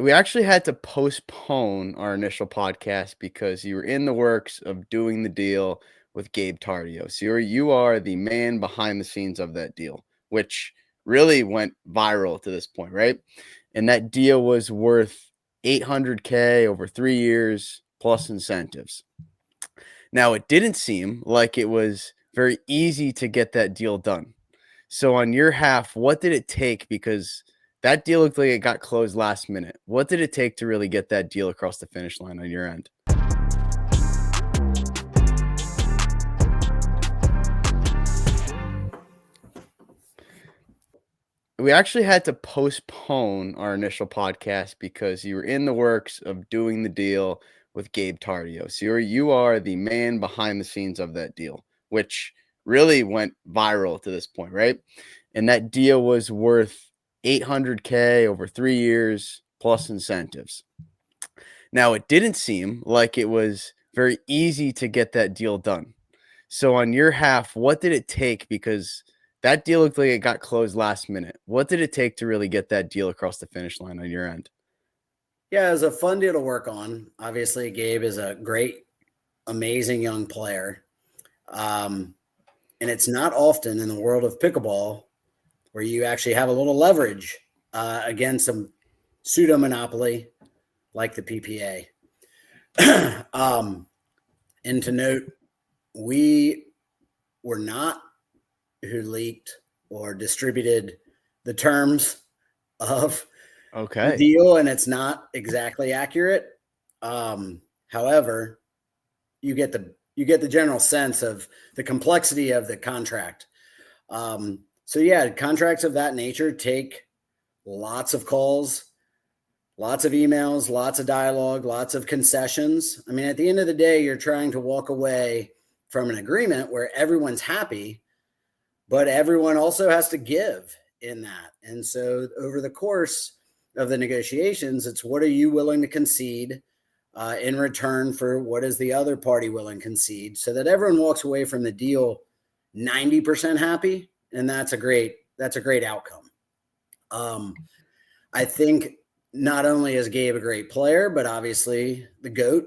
We actually had to postpone our initial podcast because you were in the works of doing the deal with Gabe Tardio. So you are the man behind the scenes of that deal, which really went viral to this point, right? And that deal was worth 800K over 3 years plus incentives. Now, it didn't seem like it was very easy to get that deal done. So on your half, what did it take? Because that deal looked like it got closed last minute. What did it take to really get that deal across the finish line on your end? We actually had to postpone our initial podcast because you were in the works of doing the deal with Gabe Tardio. So you are the man behind the scenes of that deal, which really went viral to this point, right? And that deal was worth 800K over 3 years plus incentives. Now, it didn't seem like it was very easy to get that deal done. So on your half, what did it take? Because that deal looked like it got closed last minute. What did it take to really get that deal across the finish line on your end? Yeah, it was a fun deal to work on. Obviously, Gabe is a great, amazing young player. And it's not often in the world of pickleball where you actually have a little leverage against some pseudo monopoly like the PPA. And to note, we were not who leaked or distributed the terms of the deal, and it's not exactly accurate. However, you get the general sense of the complexity of the contract. So yeah, contracts of that nature take lots of calls, lots of emails, lots of dialogue, lots of concessions. I mean, at the end of the day, you're trying to walk away from an agreement where everyone's happy, but everyone also has to give in that. And so over the course of the negotiations, it's what are you willing to concede in return for what is the other party willing to concede, so that everyone walks away from the deal 90% happy. And that's a great outcome. I think not only is Gabe a great player, but obviously the GOAT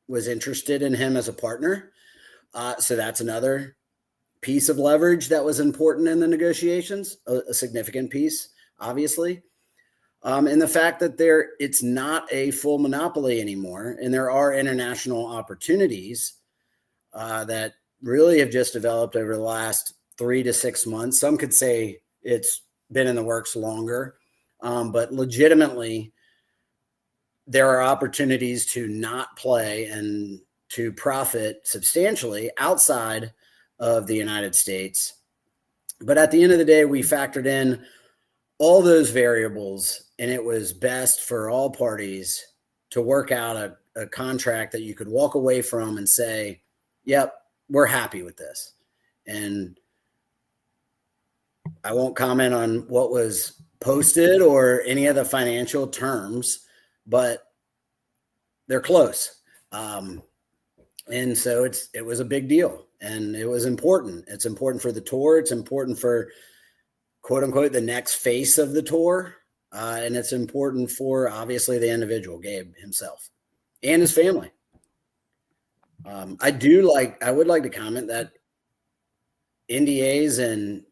was interested in him as a partner. So that's another piece of leverage that was important in the negotiations, a significant piece, obviously. And the fact that it's not a full monopoly anymore, and there are international opportunities that really have just developed over the last 3 to 6 months. Some could say it's been in the works longer, but legitimately, there are opportunities to not play and to profit substantially outside of the United States. But at the end of the day, we factored in all those variables, and it was best for all parties to work out a contract that you could walk away from and say, yep, we're happy with this. And I won't comment on what was posted or any of the financial terms, but they're close. And so it was a big deal, and it was important. It's important for the tour. It's important for, quote unquote, the next face of the tour. And it's important for, obviously, the individual, Gabe himself, and his family. I would like to comment that NDAs and,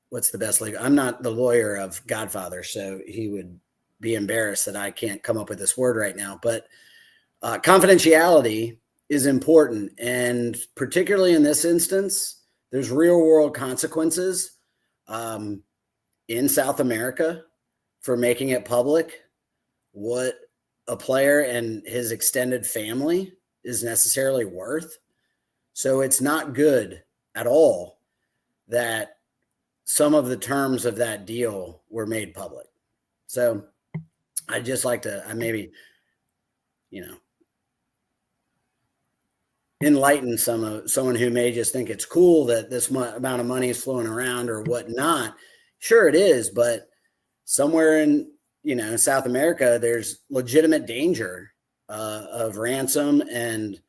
what's the best legal? I'm not the lawyer of Godfather, so he would be embarrassed that I can't come up with this word right now. But confidentiality is important. And particularly in this instance, there's real world consequences in South America for making it public what a player and his extended family is necessarily worth. So it's not good at all that some of the terms of that deal were made public. So I'd just like to enlighten someone who may just think it's cool that this amount of money is flowing around or whatnot. Sure, it is, but somewhere in South America, there's legitimate danger of ransom and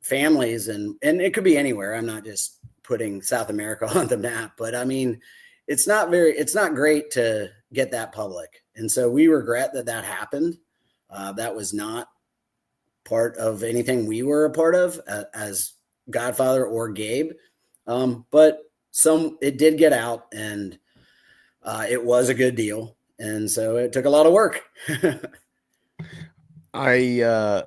families, and it could be anywhere. I'm not just putting South America on the map, but I mean, it's not great to get that public. And so we regret that happened. That was not part of anything we were a part of as Godfather or Gabe. But it did get out, and it was a good deal. And so it took a lot of work. I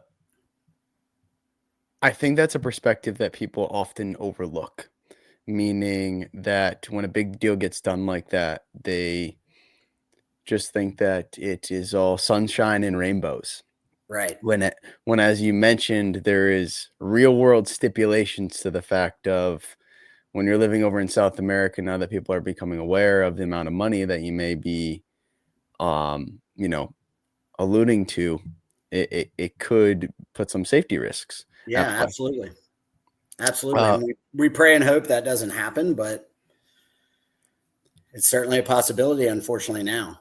think that's a perspective that people often overlook, meaning that when a big deal gets done like that, they just think that it is all sunshine and rainbows. Right. When, as you mentioned, there is real world stipulations to the fact of when you're living over in South America, now that people are becoming aware of the amount of money that you may be, you know, alluding to, it could put some safety risks Yeah, at play. absolutely. Absolutely. And we pray and hope that doesn't happen, but it's certainly a possibility, unfortunately, now.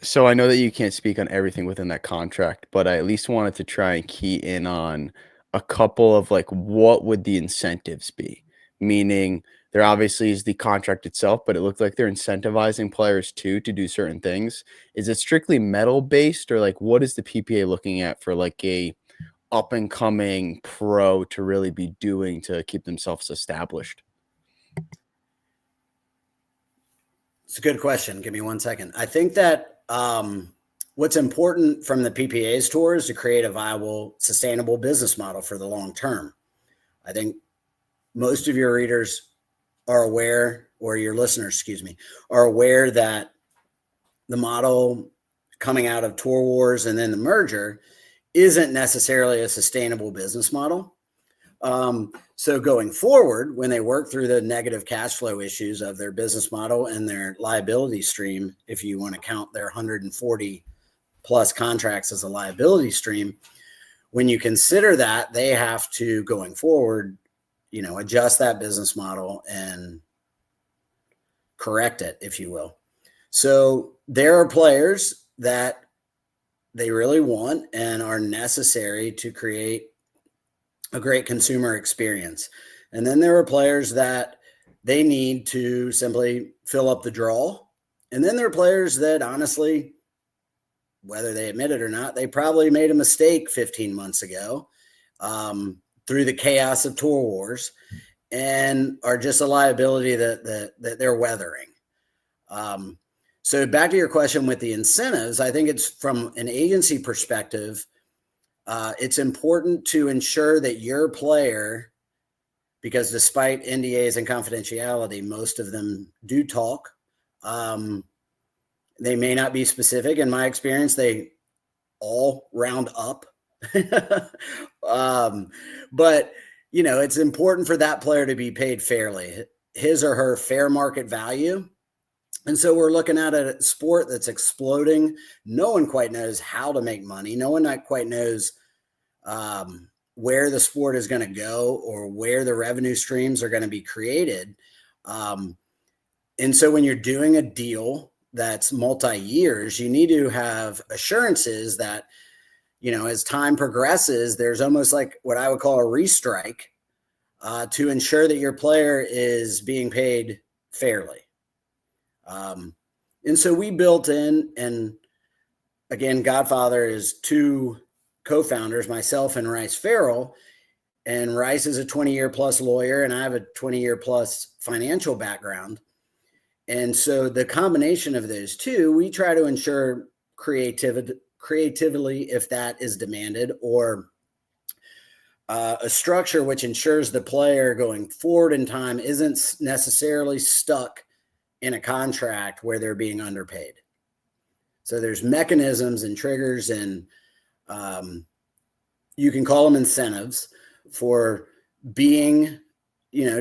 So I know that you can't speak on everything within that contract, but I at least wanted to try and key in on a couple of like what would the incentives be? Meaning there obviously is the contract itself, but it looked like they're incentivizing players too to do certain things. Is it strictly metal based, or like what is the PPA looking at for like a up and coming pro to really be doing to keep themselves established? It's a good question. Give me 1 second. I think that what's important from the PPA's tour is to create a viable, sustainable business model for the long term. I think most of your readers are aware, or your listeners, excuse me, are aware that the model coming out of Tour Wars and then the merger isn't necessarily a sustainable business model. So going forward, when they work through the negative cash flow issues of their business model and their liability stream, if you want to count their 140 plus contracts as a liability stream, when you consider that, they have to, going forward, adjust that business model and correct it, if you will. So there are players that they really want and are necessary to create a great consumer experience. And then there are players that they need to simply fill up the draw. And then there are players that honestly, whether they admit it or not, they probably made a mistake 15 months ago through the chaos of Tour Wars and are just a liability that they're weathering. So back to your question with the incentives, I think it's from an agency perspective, it's important to ensure that your player, because despite NDAs and confidentiality, most of them do talk. They may not be specific. In my experience, they all round up. But, it's important for that player to be paid fairly, his or her fair market value. And so we're looking at a sport that's exploding. No one quite knows how to make money. No one quite knows where the sport is going to go or where the revenue streams are going to be created. And so when you're doing a deal that's multi-years, you need to have assurances that, as time progresses, there's almost like what I would call a restrike to ensure that your player is being paid fairly. And so we built in, and again, Godfather is two co-founders, myself and Rice Farrell, and Rice is a 20-year plus lawyer, and I have a 20-year plus financial background. And so the combination of those two, we try to ensure creativity if that is demanded, or a structure which ensures the player going forward in time isn't necessarily stuck in a contract where they're being underpaid. So there's mechanisms and triggers, and you can call them incentives for being,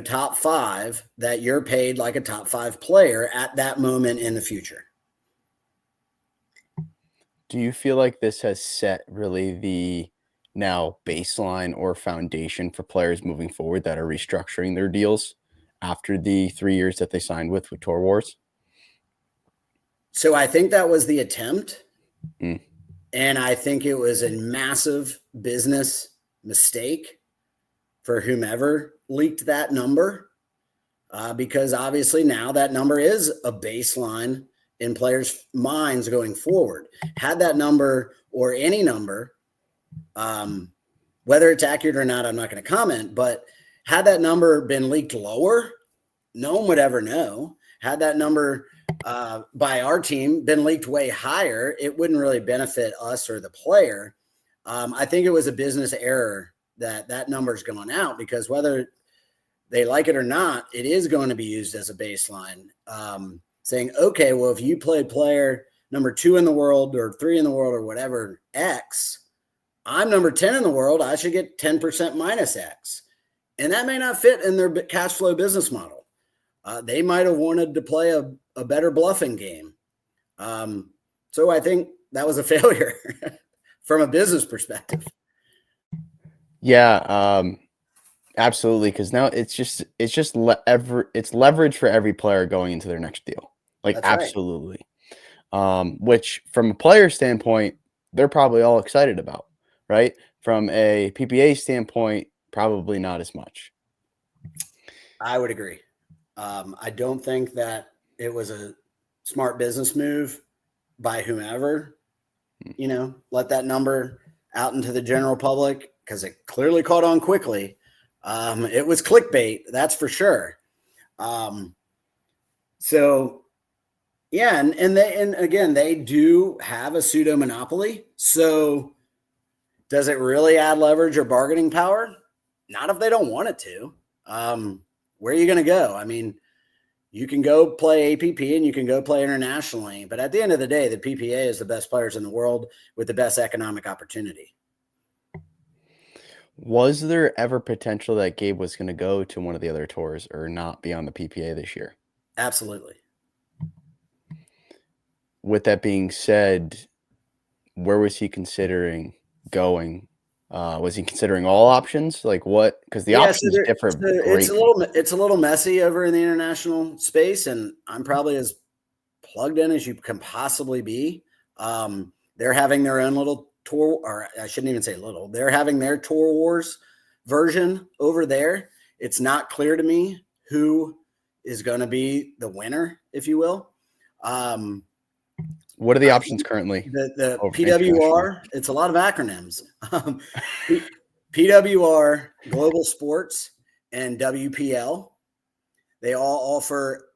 top five, that you're paid like a top five player at that moment in the future. Do you feel like this has set really the now baseline or foundation for players moving forward that are restructuring their deals after the 3 years that they signed with Tour Wars? So I think that was the attempt. And I think it was a massive business mistake for whomever leaked that number, because obviously now that number is a baseline in players' minds going forward. Had that number or any number, whether it's accurate or not, I'm not going to comment, but had that number been leaked lower, no one would ever know. Had that number by our team been leaked way higher, it wouldn't really benefit us or the player. I think it was a business error that number's going out, because whether they like it or not, it is going to be used as a baseline. Saying, okay, well, if you played player number 2 in the world or 3 in the world or whatever, X, I'm number 10 in the world, I should get 10% minus X. And that may not fit in their cash flow business model. They might have wanted to play a better bluffing game. So I think that was a failure from a business perspective. Yeah, absolutely. Because now it's leverage for every player going into their next deal. Like, That's right. absolutely. Which from a player standpoint, they're probably all excited about, right? From a PPA standpoint, probably not as much. I would agree. I don't think that it was a smart business move by whomever, let that number out into the general public, because it clearly caught on quickly. It was clickbait, that's for sure. So yeah, and again, they do have a pseudo monopoly. So does it really add leverage or bargaining power? Not if they don't want it to. Where are you going to go? I mean, you can go play APP and you can go play internationally, but at the end of the day, the PPA is the best players in the world with the best economic opportunity. Was there ever potential that Gabe was going to go to one of the other tours or not be on the PPA this year? Absolutely. With that being said, where was he considering going? Was he considering all options? Like what? Because the options differ greatly. It's a little messy over in the international space, and I'm probably as plugged in as you can possibly be. They're having their own little tour, or I shouldn't even say little. They're having their Tour Wars version over there. It's not clear to me who is going to be the winner, if you will. What are the options currently? The PWR, it's a lot of acronyms. PWR, Global Sports, and WPL. They all offer,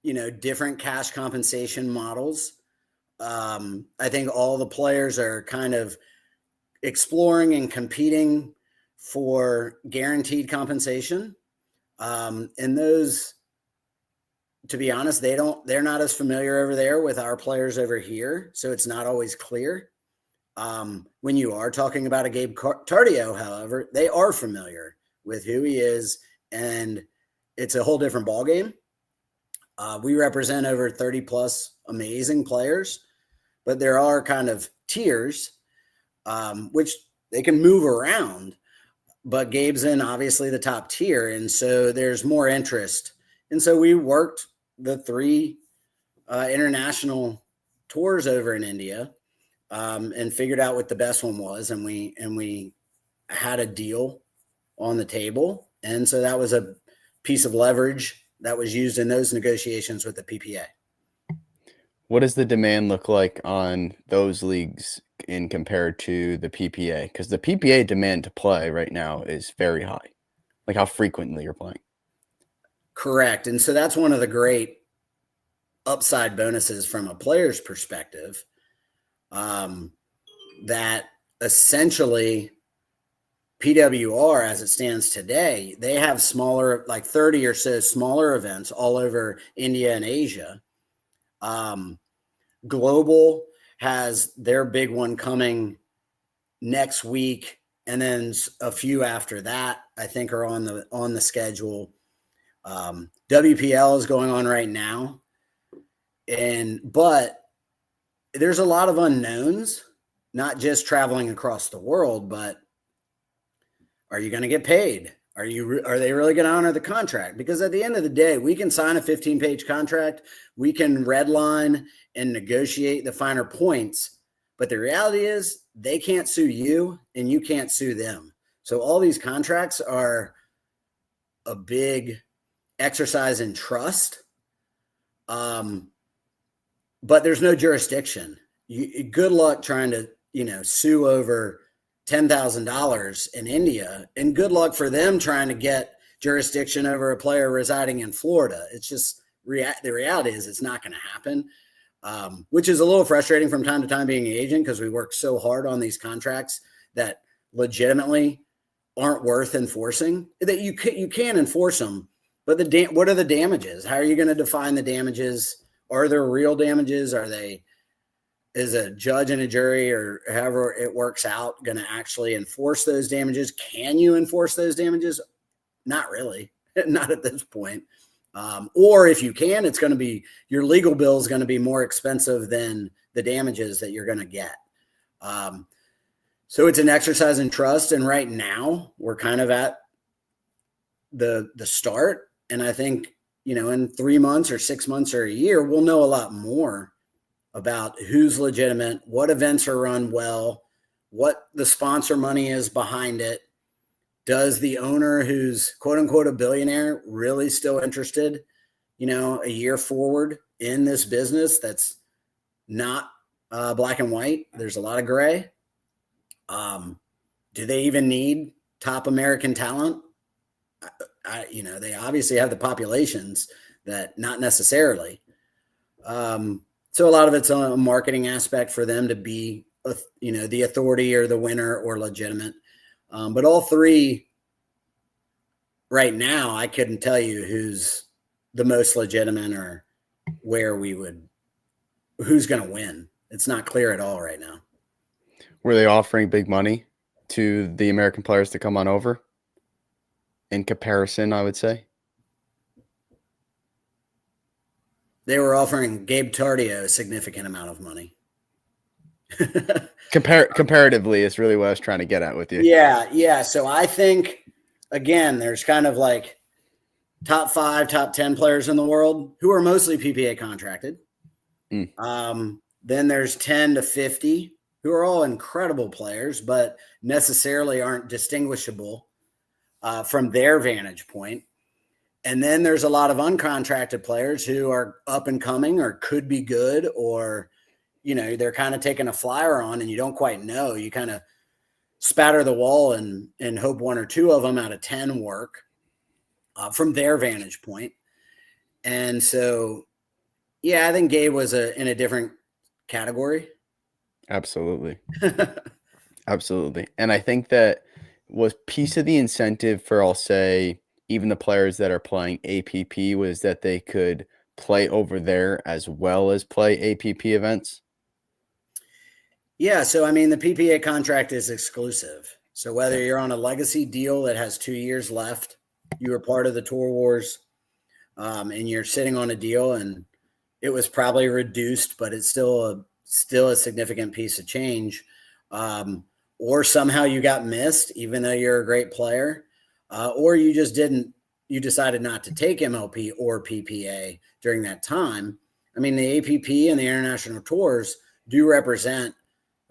different cash compensation models. I think all the players are kind of exploring and competing for guaranteed compensation. And those, to be honest, they're not as familiar over there with our players over here. So it's not always clear. When you are talking about a Gabe Tardio, however, they are familiar with who he is, and it's a whole different ballgame. We represent over 30 plus amazing players, but there are kind of tiers, which they can move around, but Gabe's in obviously the top tier. And so there's more interest. And so we worked the 3 international tours over in India, and figured out what the best one was. And we had a deal on the table. And so that was a piece of leverage that was used in those negotiations with the PPA. What does the demand look like on those leagues in compared to the PPA? Because the PPA demand to play right now is very high. Like how frequently you're playing. Correct. And so that's one of the great upside bonuses from a player's perspective, that essentially PWR, as it stands today, they have smaller, like 30 or so smaller events all over India and Asia. Global has their big one coming next week, and then a few after that I think are on the schedule. WPL is going on right now, but there's a lot of unknowns, not just traveling across the world, but are you going to get paid? Are they really going to honor the contract? Because at the end of the day, we can sign a 15-page contract, we can redline and negotiate the finer points, but the reality is they can't sue you and you can't sue them. So all these contracts are a big exercise in trust. but there's no jurisdiction. Good luck trying to, sue over $10,000 in India, and good luck for them trying to get jurisdiction over a player residing in Florida. It's just the reality is it's not going to happen, which is a little frustrating from time to time being an agent, because we work so hard on these contracts that legitimately aren't worth enforcing. That you can enforce them, but what are the damages? How are you going to define the damages? Are there real damages? Is a judge and a jury, or however it works out, going to actually enforce those damages? Can you enforce those damages? Not really, not at this point. Or if you can, it's going to be, your legal bill is going to be more expensive than the damages that you're going to get. So it's an exercise in trust. And right now we're kind of at the start. And I think, in 3 months or 6 months or a year, we'll know a lot more about who's legitimate, what events are run well, what the sponsor money is behind it. Does the owner, who's quote unquote a billionaire, really still interested, a year forward in this business that's not black and white? There's a lot of gray. Do they even need top American talent? They obviously have the populations that not necessarily. So a lot of it's a marketing aspect for them to be, the authority or the winner or legitimate. But all three right now, I couldn't tell you who's the most legitimate or who's going to win. It's not clear at all right now. Were they offering big money to the American players to come on over? In comparison, I would say. They were offering Gabe Tardio a significant amount of money. Comparatively is really what I was trying to get at with you. Yeah. So I think, again, there's kind of like top 5, top 10 players in the world who are mostly PPA contracted. Then there's 10 to 50 who are all incredible players, but necessarily aren't distinguishable from their vantage point. And then there's a lot of uncontracted players who are up and coming or could be good, or, they're kind of taking a flyer on and you don't quite know. You kind of spatter the wall and hope 1 or 2 of them out of 10 work from their vantage point. And so, yeah, I think Gabe was in a different category. Absolutely. Absolutely. And I think that was piece of the incentive for, I'll say, even the players that are playing APP, was that they could play over there as well as play APP events. Yeah. So, the PPA contract is exclusive. So whether you're on a legacy deal that has 2 years left, you were part of the Tour Wars, and you're sitting on a deal and it was probably reduced, but it's still a significant piece of change. Or somehow you got missed, even though you're a great player, or you decided not to take MLP or PPA during that time. The APP and the international tours do represent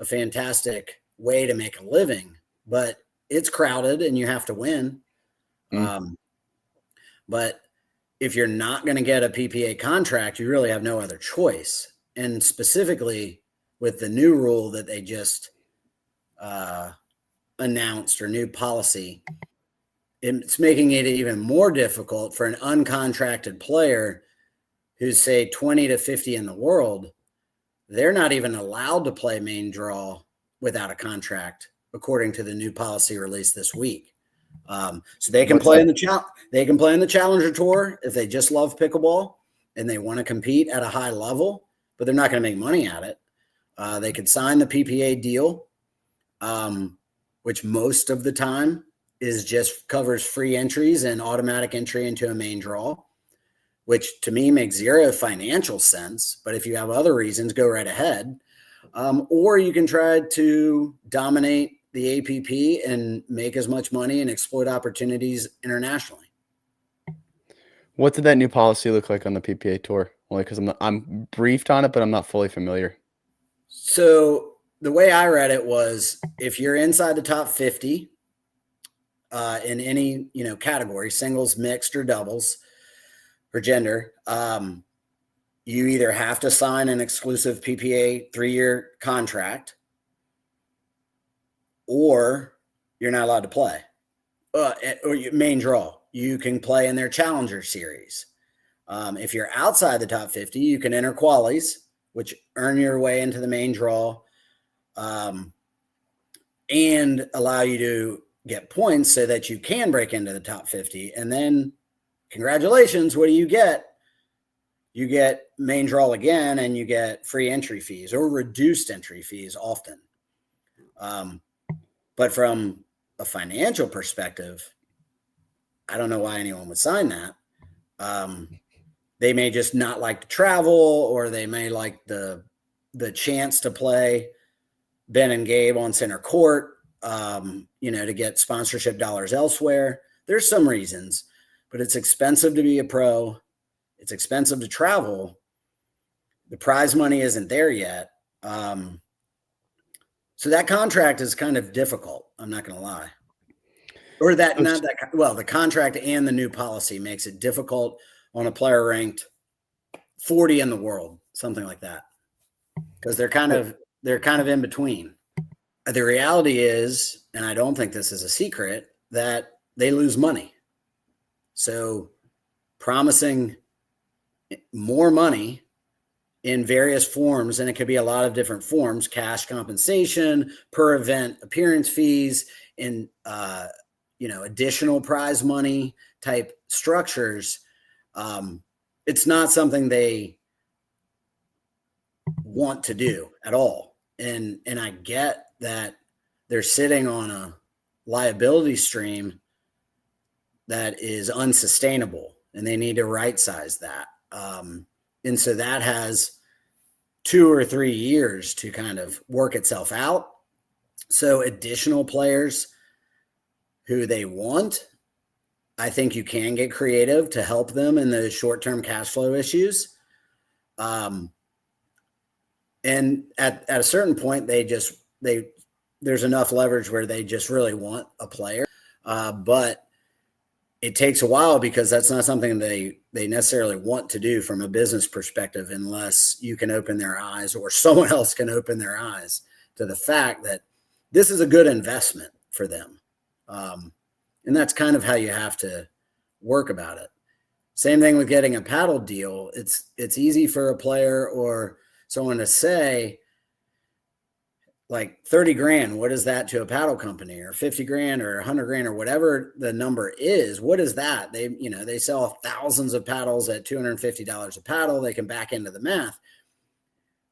a fantastic way to make a living, but it's crowded and you have to win. But if you're not going to get a PPA contract, you really have no other choice. And specifically with the new rule that they just announced, or new policy, it's making it even more difficult for an uncontracted player who's, say, 20 to 50 in the world. They're not even allowed to play main draw without a contract, according to the new policy released this week. So they can play in the Challenger Tour if they just love pickleball and they want to compete at a high level, but they're not going to make money at it. They could sign the PPA deal, which most of the time covers free entries and automatic entry into a main draw, which to me makes zero financial sense. But if you have other reasons, go right ahead. Or you can try to dominate the APP and make as much money and exploit opportunities internationally. What did that new policy look like on the PPA tour? Only because I'm briefed on it, but I'm not fully familiar. So the way I read it was, if you're inside the top 50 in any category, singles, mixed, or doubles, or gender, you either have to sign an exclusive PPA 3-year contract, or you're not allowed to play. Or main draw, you can play in their Challenger Series. If you're outside the top 50, you can enter qualies, which earn your way into the main draw, and allow you to get points so that you can break into the top 50. And then, congratulations, what do you get? You get main draw again, and you get free entry fees or reduced entry fees often. But from a financial perspective, I don't know why anyone would sign that. They may just not like to travel, or they may like the chance to play Ben and Gabe on center court, to get sponsorship dollars elsewhere. There's some reasons, but it's expensive to be a pro. It's expensive to travel. The prize money isn't there yet. So that contract is kind of difficult. I'm not going to lie. Or the contract and the new policy makes it difficult on a player ranked 40 in the world, something like that, because they're kind of in between. The reality is, and I don't think this is a secret, that they lose money. So promising more money in various forms, and it could be a lot of different forms: cash compensation, per event appearance fees, and additional prize money type structures. It's not something they want to do at all. And I get that they're sitting on a liability stream that is unsustainable, and they need to right size that. And so that has 2 or 3 years to kind of work itself out. So additional players who they want, I think you can get creative to help them in the short-term cash flow issues. And at a certain point, there's enough leverage where they just really want a player. But it takes a while, because that's not something they necessarily want to do from a business perspective, unless you can open their eyes, or someone else can open their eyes to the fact that this is a good investment for them. And that's kind of how you have to work about it. Same thing with getting a paddle deal. It's easy for a player or someone to say, like, 30 grand, what is that to a paddle company? Or 50 grand or 100 grand or whatever the number is. What is that? They sell thousands of paddles at $250 a paddle. They can back into the math.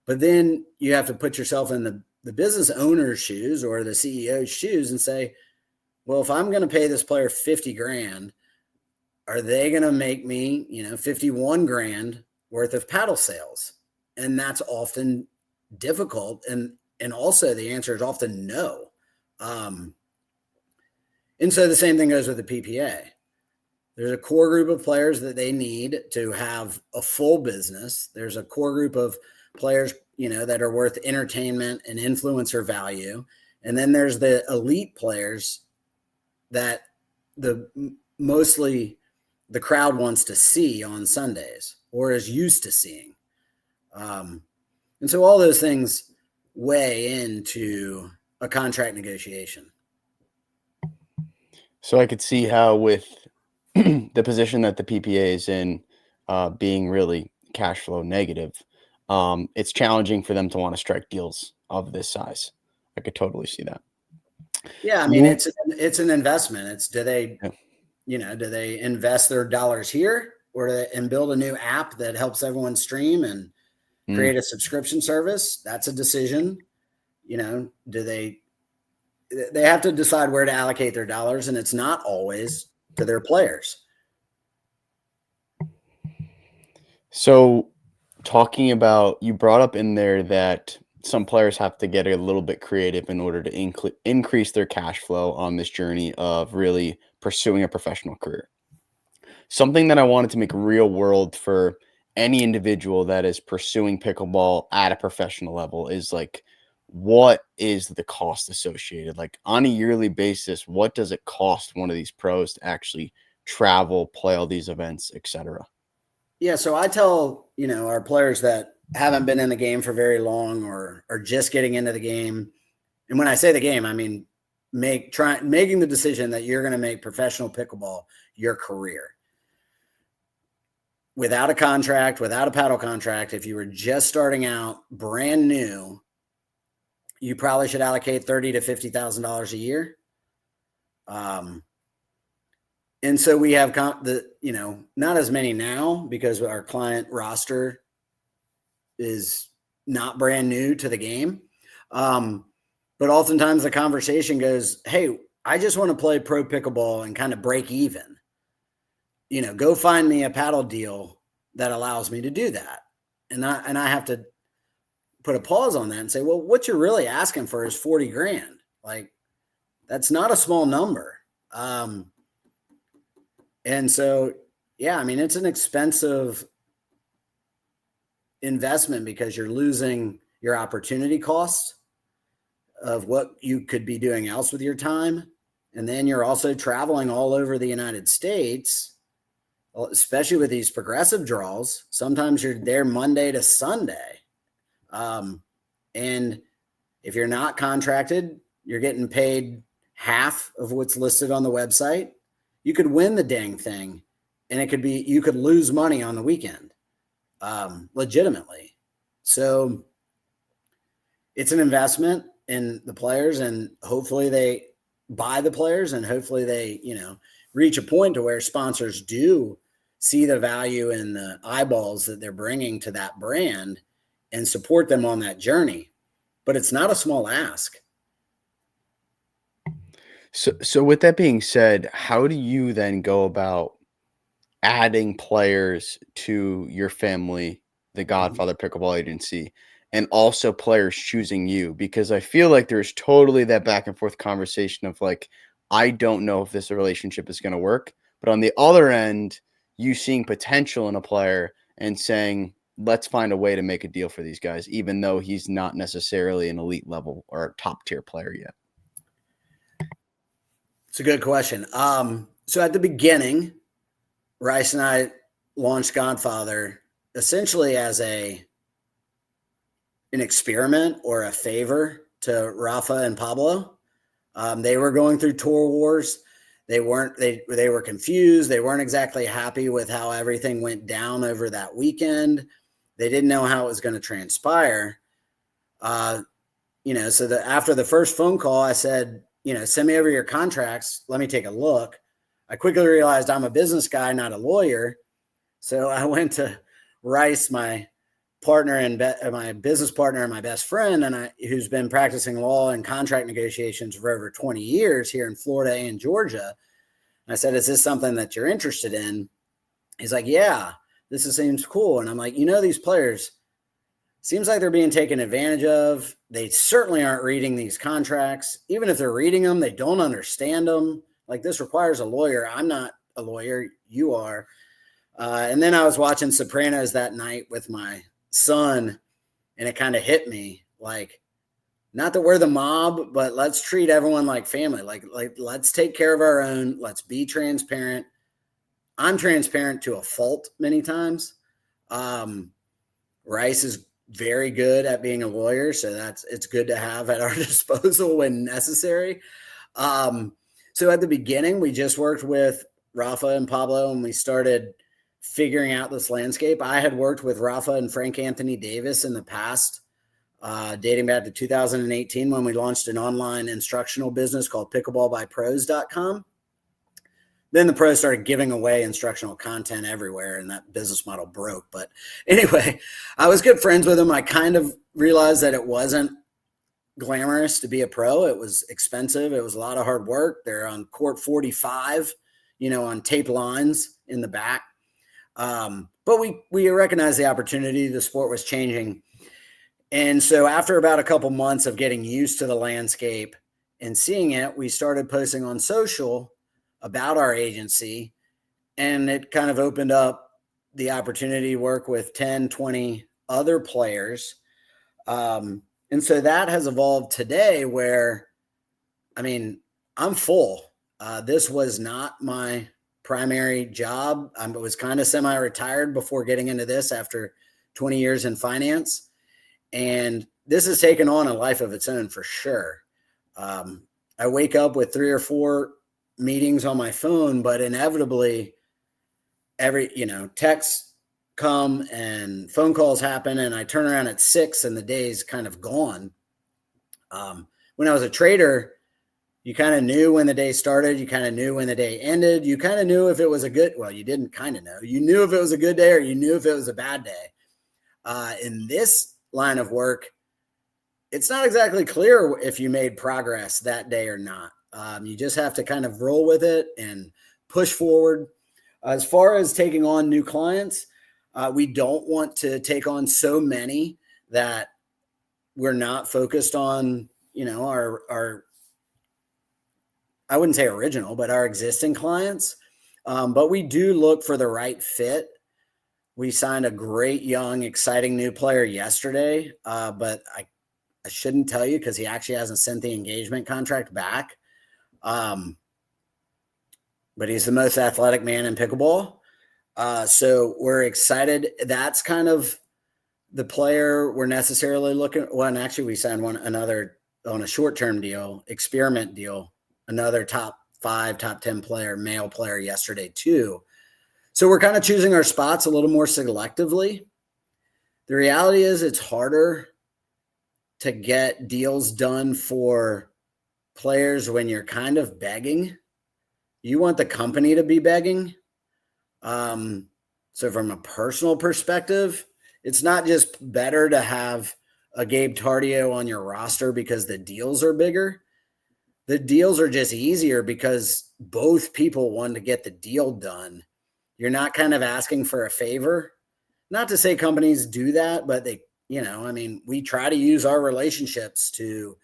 But then you have to put yourself in the business owner's shoes or the CEO's shoes and say, well, if I'm going to pay this player 50 grand, are they going to make me, 51 grand worth of paddle sales? And that's often difficult. And also the answer is often no. And so the same thing goes with the PPA. There's a core group of players that they need to have a full business. There's a core group of players, that are worth entertainment and influencer value. And then there's the elite players that mostly the crowd wants to see on Sundays, or is used to seeing. And so all those things weigh into a contract negotiation. So I could see how, with the position that the PPA is in, being really cash flow negative, it's challenging for them to want to strike deals of this size. I could totally see that. Yeah, I mean, it's an investment. Do they invest their dollars here, and build a new app that helps everyone stream and create a subscription service? That's a decision. They have to decide where to allocate their dollars, and it's not always to their players. So, talking about, you brought up in there that some players have to get a little bit creative in order to increase their cash flow on this journey of really pursuing a professional career. Something that I wanted to make real world for any individual that is pursuing pickleball at a professional level is, like, what is the cost associated? Like, on a yearly basis, what does it cost one of these pros to actually travel, play all these events, etc.? Yeah. So I tell, our players that haven't been in the game for very long or are just getting into the game. And when I say the game, I mean, making the decision that you're going to make professional pickleball your career. Without a contract, without a paddle contract, if you were just starting out brand new, you probably should allocate $30,000 to $50,000 a year. And so we have not as many now because our client roster is not brand new to the game. But oftentimes the conversation goes, hey, I just want to play pro pickleball and kind of break even. Go find me a paddle deal that allows me to do that. And I have to put a pause on that and say, well, what you're really asking for is 40 grand. Like, that's not a small number. And so, yeah, I mean, it's an expensive investment because you're losing your opportunity costs of what you could be doing else with your time. And then you're also traveling all over the United States, especially with these progressive draws. Sometimes you're there Monday to Sunday. And if you're not contracted, you're getting paid half of what's listed on the website. You could win the dang thing, and you could lose money on the weekend, legitimately. So it's an investment in the players, and hopefully they buy the players, and hopefully they, reach a point to where sponsors do see the value in the eyeballs that they're bringing to that brand and support them on that journey. But it's not a small ask. So with that being said, how do you then go about adding players to your family, the Godfather Pickleball Agency, and also players choosing you? Because I feel like there's totally that back and forth conversation of like, I don't know if this relationship is going to work. But on the other end, you seeing potential in a player and saying, let's find a way to make a deal for these guys, even though he's not necessarily an elite level or a top tier player yet. It's a good question. So at the beginning, Rice and I launched Godfather essentially as an experiment or a favor to Rafa and Pablo. They were going through tour wars. They were confused. They weren't exactly happy with how everything went down over that weekend. They didn't know how it was going to transpire. So after the first phone call, I said, send me over your contracts. Let me take a look. I quickly realized I'm a business guy, not a lawyer. So I went to Rice, my partner and my business partner and my best friend, who's been practicing law and contract negotiations for over 20 years here in Florida and Georgia. And I said, is this something that you're interested in? He's like, yeah, seems cool. And I'm like, these players, seems like they're being taken advantage of. They certainly aren't reading these contracts. Even if they're reading them, they don't understand them. Like, this requires a lawyer. I'm not a lawyer. You are. And then I was watching Sopranos that night with my son, and it kind of hit me, like, not that we're the mob, but let's treat everyone like family. Like let's take care of our own. Let's be transparent. I'm transparent to a fault many times. Rice is very good at being a lawyer, so it's good to have at our disposal when necessary. So at the beginning, we just worked with Rafa and Pablo, and we started figuring out this landscape. I had worked with Rafa and Frank Anthony Davis in the past, dating back to 2018 when we launched an online instructional business called pickleballbypros.com. Then the pros started giving away instructional content everywhere, and that business model broke. But anyway, I was good friends with them. I kind of realized that it wasn't glamorous to be a pro. It was expensive. It was a lot of hard work. They're on court 45, on tape lines in the back. But we recognized the opportunity. The sport was changing. And so after about a couple months of getting used to the landscape and seeing it, we started posting on social about our agency, and it kind of opened up the opportunity to work with 10, 20 other players. And so that has evolved today where, I'm full. This was not my primary job. I was kind of semi-retired before getting into this after 20 years in finance. And this has taken on a life of its own for sure. I wake up with 3 or 4 meetings on my phone, but inevitably texts come and phone calls happen, and I turn around at 6 and the day's kind of gone. When I was a trader, you kind of knew when the day started. You kind of knew when the day ended. You kind of knew if it was you didn't kind of know. You knew if it was a good day or you knew if it was a bad day. In this line of work, it's not exactly clear if you made progress that day or not. You just have to kind of roll with it and push forward. As far as taking on new clients, we don't want to take on so many that we're not focused on, our I wouldn't say original, but our existing clients. But we do look for the right fit. We signed a great, young, exciting new player yesterday, but I shouldn't tell you because he actually hasn't sent the engagement contract back. But he's the most athletic man in pickleball. So we're excited. That's kind of the player we're necessarily looking. Well, and actually we signed another on a short-term deal, experiment deal, another top 5, top 10 player, male player yesterday too. So we're kind of choosing our spots a little more selectively. The reality is it's harder to get deals done for players when you're kind of begging. You want the company to be begging. So from a personal perspective, it's not just better to have a Gabe Tardio on your roster because the deals are bigger. The deals are just easier because both people want to get the deal done. You're not kind of asking for a favor. Not to say companies do that, but we try to use our relationships to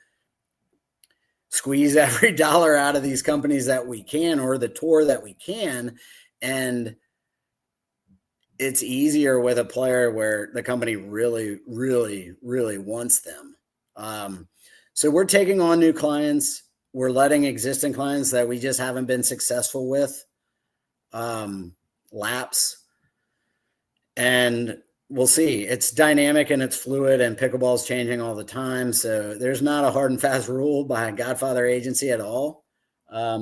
squeeze every dollar out of these companies that we can, or the tour that we can. And it's easier with a player where the company really, really, really wants them. So we're taking on new clients. We're letting existing clients that we just haven't been successful with lapse. And we'll see. It's dynamic and it's fluid, and pickleball is changing all the time. So there's not a hard and fast rule by Godfather Agency at all.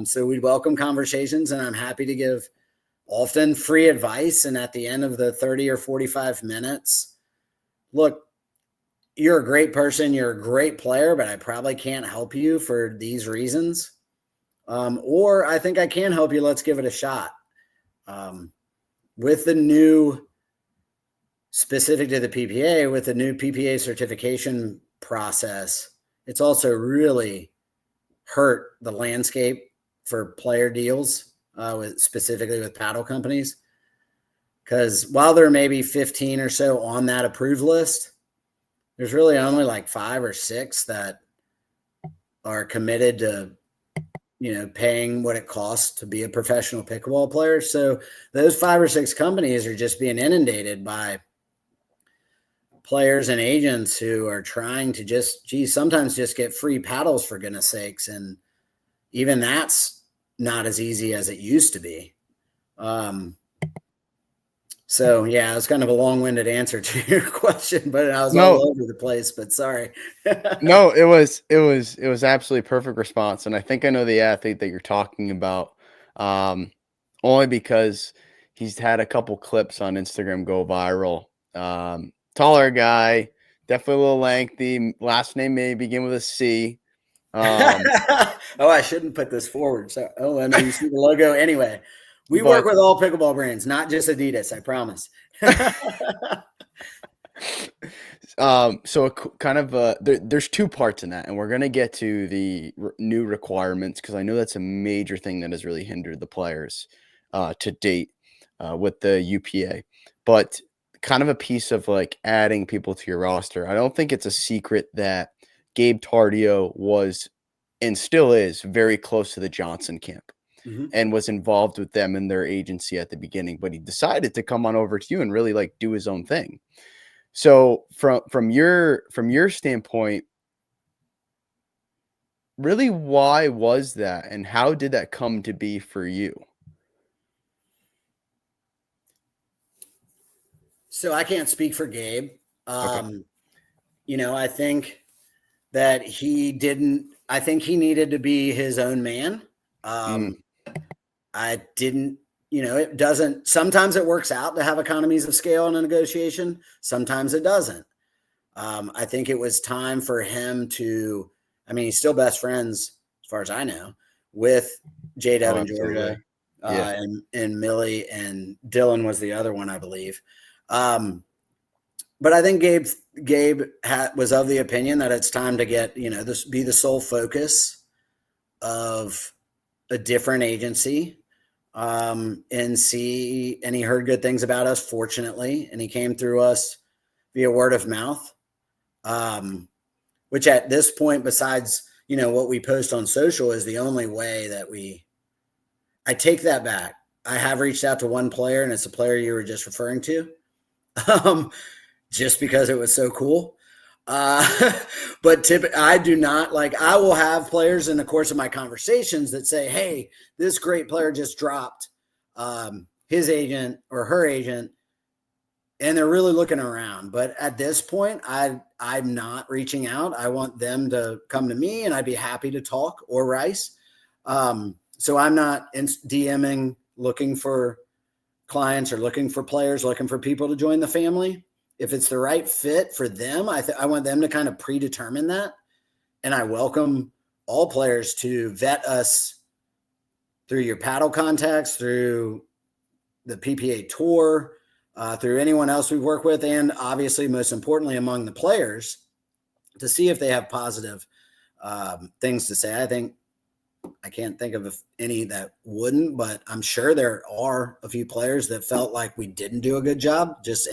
So we welcome conversations, and I'm happy to give often free advice. And at the end of the 30 or 45 minutes, look, you're a great person, you're a great player, but I probably can't help you for these reasons. Or I think I can help you. Let's give it a shot. With the new, specific to the PPA, with the new PPA certification process, it's also really hurt the landscape for player deals. Specifically with paddle companies, because while there may be 15 or so on that approved list, there's really only like 5 or 6 that are committed to, paying what it costs to be a professional pickleball player. So those 5 or 6 companies are just being inundated by players and agents who are trying to sometimes just get free paddles, for goodness sakes. And even that's not as easy as it used to be. So yeah, it was kind of a long-winded answer to your question, but I was all over the place, but sorry. No, it was absolutely perfect response. And I think I know the athlete that you're talking about. Only because he's had a couple clips on Instagram go viral. Taller guy, definitely a little lengthy. Last name may begin with a C. I shouldn't put this forward. So, I know you see the logo. Anyway, we work with all pickleball brands, not just Adidas. I promise. So kind of there's 2 parts in that, and we're gonna get to the new requirements because I know that's a major thing that has really hindered the players to date with the UPA. But kind of a piece of like adding people to your roster. I don't think it's a secret that Gabe Tardio was and still is very close to the Johnson camp. Mm-hmm. And was involved with them in their agency at the beginning, but he decided to come on over to you and really like do his own thing. So from your standpoint, really, why was that, and how did that come to be for you? So I can't speak for Gabe. Okay. I think that I think he needed to be his own man. Mm. I didn't, it doesn't, sometimes it works out to have economies of scale in a negotiation. Sometimes it doesn't. I think it was time for him to, he's still best friends, as far as I know, with J-Dub Oh, and Georgia, absolutely. Yeah. and Millie, and Dylan was the other one, I believe. But I think Gabe was of the opinion that it's time to get, this be the sole focus of a different agency, and he heard good things about us, fortunately, and he came through us via word of mouth, which at this point, besides, what we post on social, is the only way that I take that back. I have reached out to one player, and it's a player you were just referring to, just because it was so cool. But I do not, I will have players in the course of my conversations that say, hey, this great player just dropped his agent or her agent, and they're really looking around. But at this point, I'm not reaching out. I want them to come to me, and I'd be happy to talk, or Rice. So I'm not DMing looking for clients or looking for players, looking for people to join the family. If it's the right fit for them, I want them to kind of predetermine that. And I welcome all players to vet us through your paddle contacts, through the PPA tour, through anyone else we work with, and obviously, most importantly, among the players, to see if they have positive things to say. I can't think of any that wouldn't, but I'm sure there are a few players that felt like we didn't do a good job. Just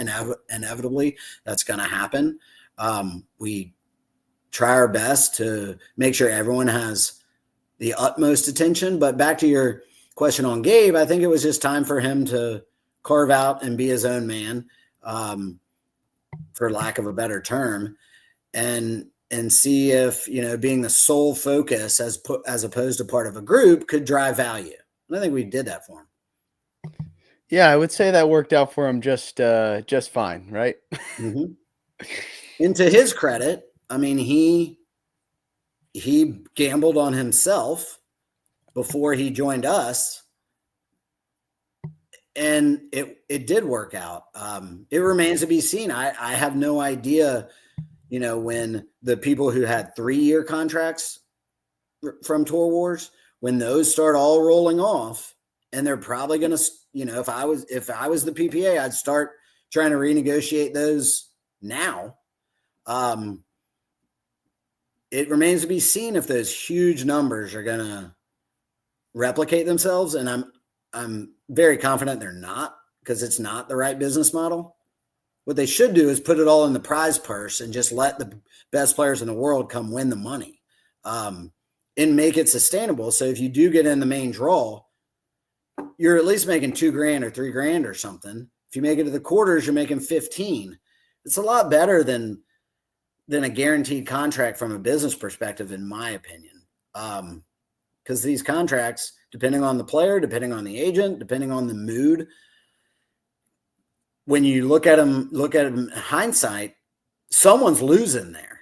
inevitably, that's going to happen. We try our best to make sure everyone has the utmost attention. But back to your question on Gabe, I think it was just time for him to carve out and be his own man, for lack of a better term, and see if, being the sole focus as opposed to part of a group could drive value. And I think we did that for him. Yeah, I would say that worked out for him just fine, right? Mm-hmm. And to his credit, he gambled on himself before he joined us, and it did work out. It remains to be seen. I have no idea, when the people who had 3-year contracts from Tour Wars, when those start all rolling off, and they're probably going to, if I was the PPA, I'd start trying to renegotiate those now. It remains to be seen if those huge numbers are going to replicate themselves. And I'm very confident they're not, because it's not the right business model. What they should do is put it all in the prize purse and just let the best players in the world come win the money, and make it sustainable. So if you do get in the main draw, you're at least making $2,000 or $3,000 or something. If you make it to the quarters, you're making 15. It's a lot better than a guaranteed contract from a business perspective, in my opinion. Because these contracts, depending on the player, depending on the agent, depending on the mood, when you look at them in hindsight, someone's losing there.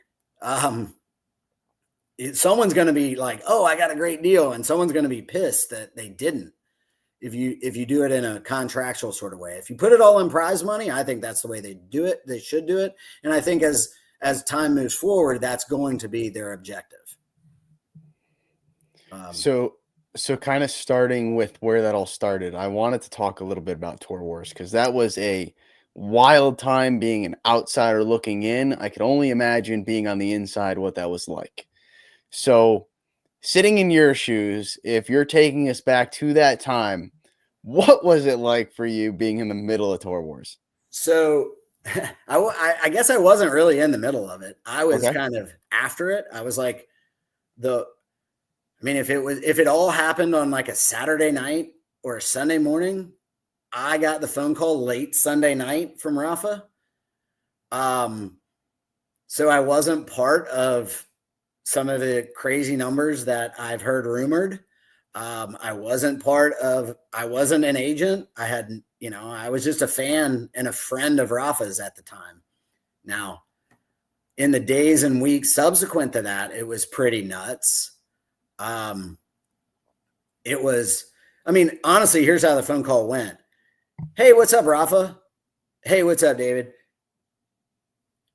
Someone's going to be like, oh, I got a great deal. And someone's going to be pissed that they didn't. If you do it in a contractual sort of way, if you put it all in prize money, I think that's the way they do it. They should do it. And I think as time moves forward, that's going to be their objective. So kind of starting with where that all started, I wanted to talk a little bit about Tour Wars, because that was a wild time being an outsider looking in. I could only imagine being on the inside what that was like. So sitting in your shoes, if you're taking us back to that time, what was it like for you being in the middle of Tour Wars? So I guess I wasn't really in the middle of it. I was kind of after it. I was like if it all happened on like a Saturday night or a Sunday morning, I got the phone call late Sunday night from Rafa. So I wasn't part of some of the crazy numbers that I've heard rumored. I wasn't an agent. I had, I was just a fan and a friend of Rafa's at the time. Now, in the days and weeks subsequent to that, it was pretty nuts. It was, honestly, here's how the phone call went. Hey, what's up, Rafa? Hey, what's up, David?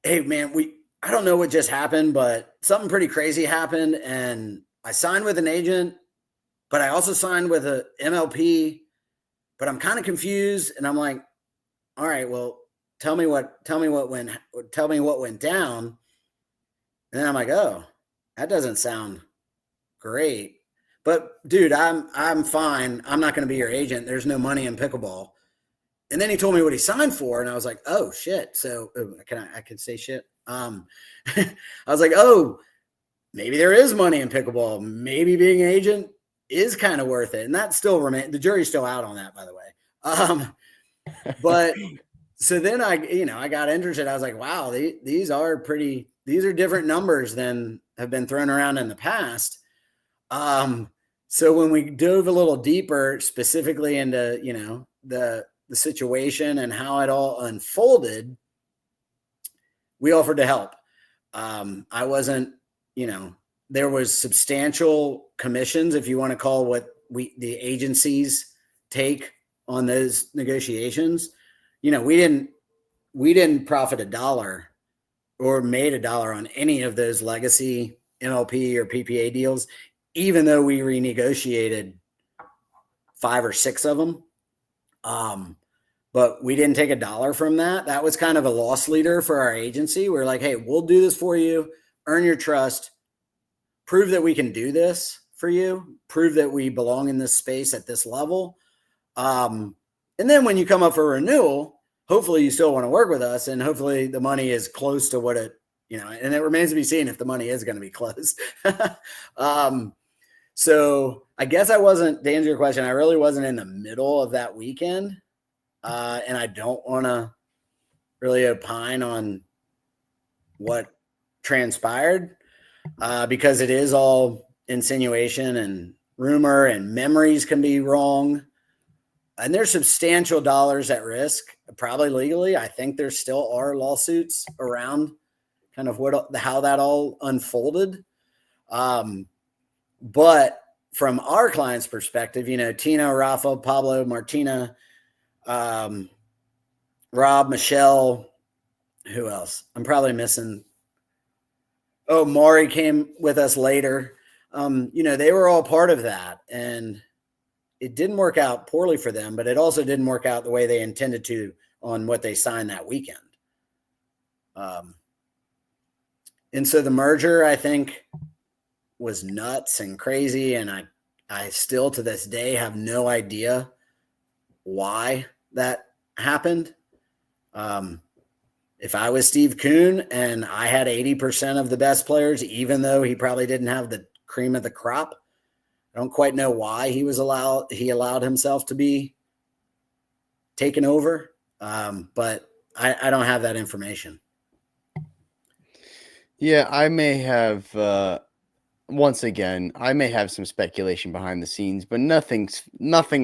Hey, man, I don't know what just happened, but something pretty crazy happened. And I signed with an agent, but I also signed with a MLP, but I'm kind of confused. And I'm like, all right, well, tell me what went down. And then I'm like, oh, that doesn't sound great. But dude, I'm fine. I'm not going to be your agent. There's no money in pickleball. And then he told me what he signed for, and I was like, oh shit. So I can say shit. I was like, oh, maybe there is money in pickleball. Maybe being an agent is kind of worth it. And that still remains. The jury's still out on that, by the way. But so then I got interested. I was like, wow, these are different numbers than have been thrown around in the past. So when we dove a little deeper, specifically into, the situation and how it all unfolded, we offered to help. I wasn't, there was substantial commissions, if you want to call what the agencies take on those negotiations. We didn't profit $1 or made $1 on any of those legacy MLP or PPA deals, even though we renegotiated 5 or 6 of them. But we didn't take $1 from that. That was kind of a loss leader for our agency. We're like, hey, we'll do this for you, earn your trust, prove that we can do this for you, prove that we belong in this space at this level. And then when you come up for renewal, hopefully you still want to work with us, and hopefully the money is close to what it, and it remains to be seen if the money is going to be close. So I guess to answer your question, I really wasn't in the middle of that weekend. And I don't want to really opine on what transpired, because it is all insinuation and rumor, and memories can be wrong. And there's substantial dollars at risk, probably legally. I think there still are lawsuits around kind of how that all unfolded. But from our client's perspective, Tina, Rafa, Pablo, Martina, Rob, Michelle, who else? I'm probably missing. Oh, Maury came with us later. They were all part of that, and it didn't work out poorly for them, but it also didn't work out the way they intended to on what they signed that weekend. And so the merger, I think, was nuts and crazy. And I still to this day have no idea why that happened. If I was Steve Kuhn and I had 80% of the best players, even though he probably didn't have the cream of the crop, I don't quite know why he allowed himself to be taken over. But I don't have that information. Yeah, I may have, once again, I may have some speculation behind the scenes, but nothing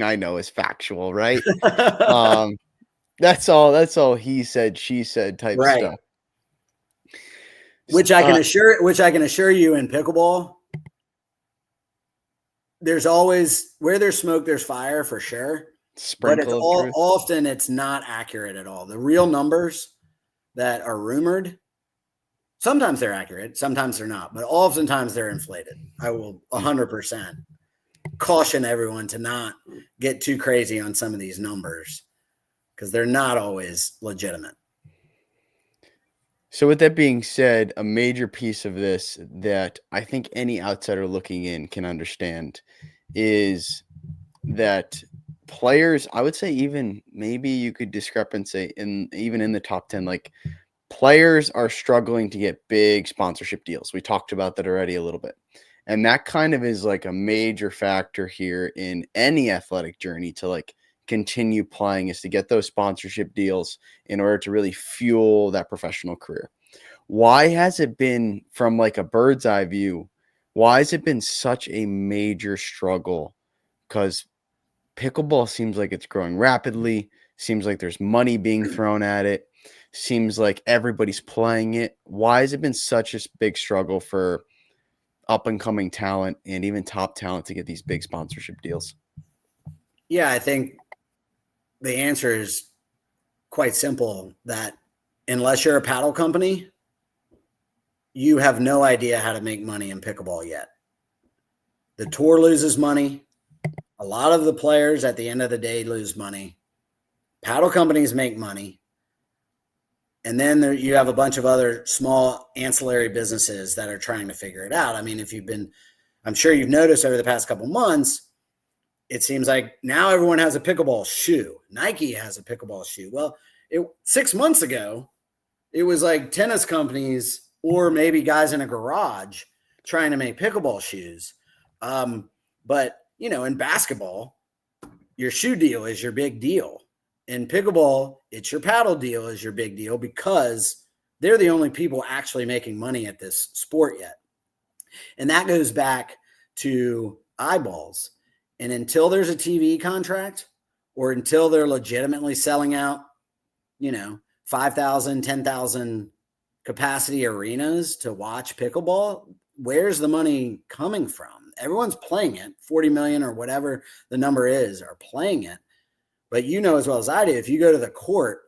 I know is factual, right? That's all he said, she said type Right. stuff. Which I can assure you in pickleball, there's always, where there's smoke, there's fire for sure. But it's often it's not accurate at all. The real numbers that are rumored, sometimes they're accurate, sometimes they're not, but oftentimes they're inflated. I will 100% caution everyone to not get too crazy on some of these numbers, because they're not always legitimate. So with that being said, a major piece of this that I think any outsider looking in can understand is that players, I would say, even maybe you could discrepancy even in the top 10, like players are struggling to get big sponsorship deals. We talked about that already a little bit. And that kind of is like a major factor here in any athletic journey to like continue playing, is to get those sponsorship deals in order to really fuel that professional career. Why has it been, from like a bird's eye view, why has it been such a major struggle? Because pickleball seems like it's growing rapidly. Seems like there's money being thrown at it. Seems like everybody's playing it. Why has it been such a big struggle for up and coming talent and even top talent to get these big sponsorship deals? Yeah, I think the answer is quite simple, that unless you're a paddle company, you have no idea how to make money in pickleball yet. The tour loses money. A lot of the players at the end of the day lose money. Paddle companies make money. And then you have a bunch of other small ancillary businesses that are trying to figure it out. I mean, I'm sure you've noticed over the past couple months, it seems like now everyone has a pickleball shoe. Nike has a pickleball shoe. Well, 6 months ago, it was like tennis companies or maybe guys in a garage trying to make pickleball shoes. But, in basketball, your shoe deal is your big deal. In pickleball, it's your paddle deal is your big deal, because they're the only people actually making money at this sport yet. And that goes back to eyeballs. And until there's a TV contract, or until they're legitimately selling out, 5,000, 10,000 capacity arenas to watch pickleball, where's the money coming from? Everyone's playing it. 40 million or whatever the number is are playing it. But as well as I do, if you go to the court,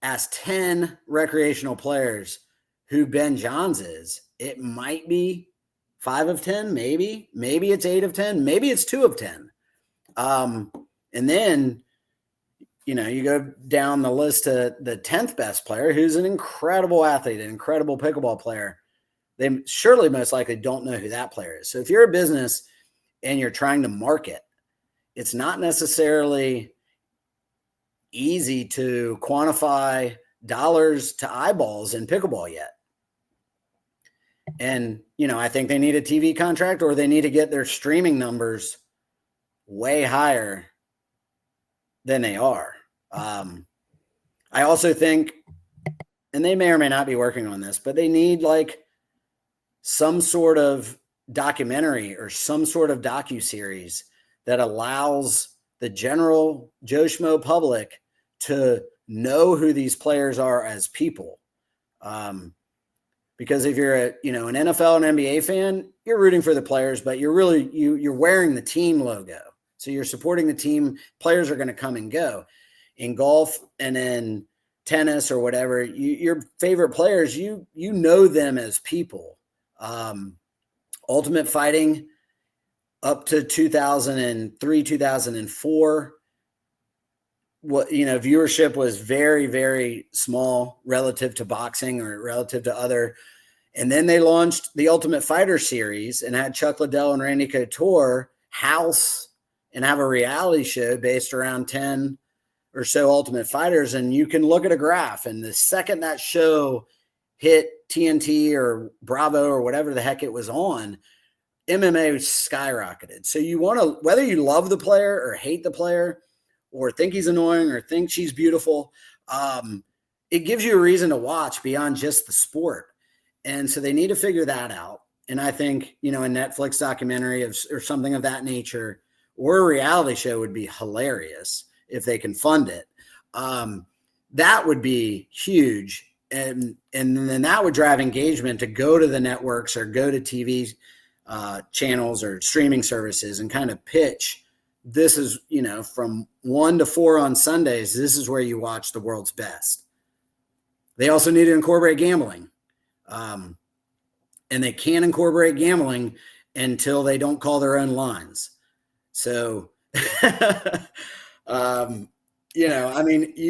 ask 10 recreational players who Ben Johns is, it might be 5 of 10, maybe it's 8 of 10, maybe it's 2 of 10. And then, you go down the list to the 10th best player, who's an incredible athlete, an incredible pickleball player. They surely most likely don't know who that player is. So if you're a business and you're trying to market, it's not necessarily easy to quantify dollars to eyeballs in pickleball yet. And, I think they need a TV contract, or they need to get their streaming numbers way higher than they are. I also think, and they may or may not be working on this, but they need like some sort of documentary or some sort of docuseries that allows the general Joe Schmo public to know who these players are as people. Because if you're an NFL and NBA fan, you're rooting for the players, but you're really, you're wearing the team logo. So you're supporting the team. Players are going to come and go. In golf and in tennis or whatever, your favorite players, you know them as people. Ultimate Fighting, up to 2003, 2004, viewership was very, very small relative to boxing or relative to other. And then they launched the Ultimate Fighter series and had Chuck Liddell and Randy Couture house and have a reality show based around 10 or so Ultimate Fighters. And you can look at a graph, and the second that show hit TNT or Bravo or whatever the heck it was on, MMA skyrocketed. So you want to, whether you love the player or hate the player or think he's annoying or think she's beautiful, it gives you a reason to watch beyond just the sport. And so they need to figure that out. And I think, a Netflix documentary or something of that nature, or a reality show would be hilarious if they can fund it. That would be huge. And then that would drive engagement to go to the networks or go to TV channels or streaming services and kind of pitch. This is, from 1 to 4 on Sundays, this is where you watch the world's best. They also need to incorporate gambling. And they can't incorporate gambling until they don't call their own lines. So, you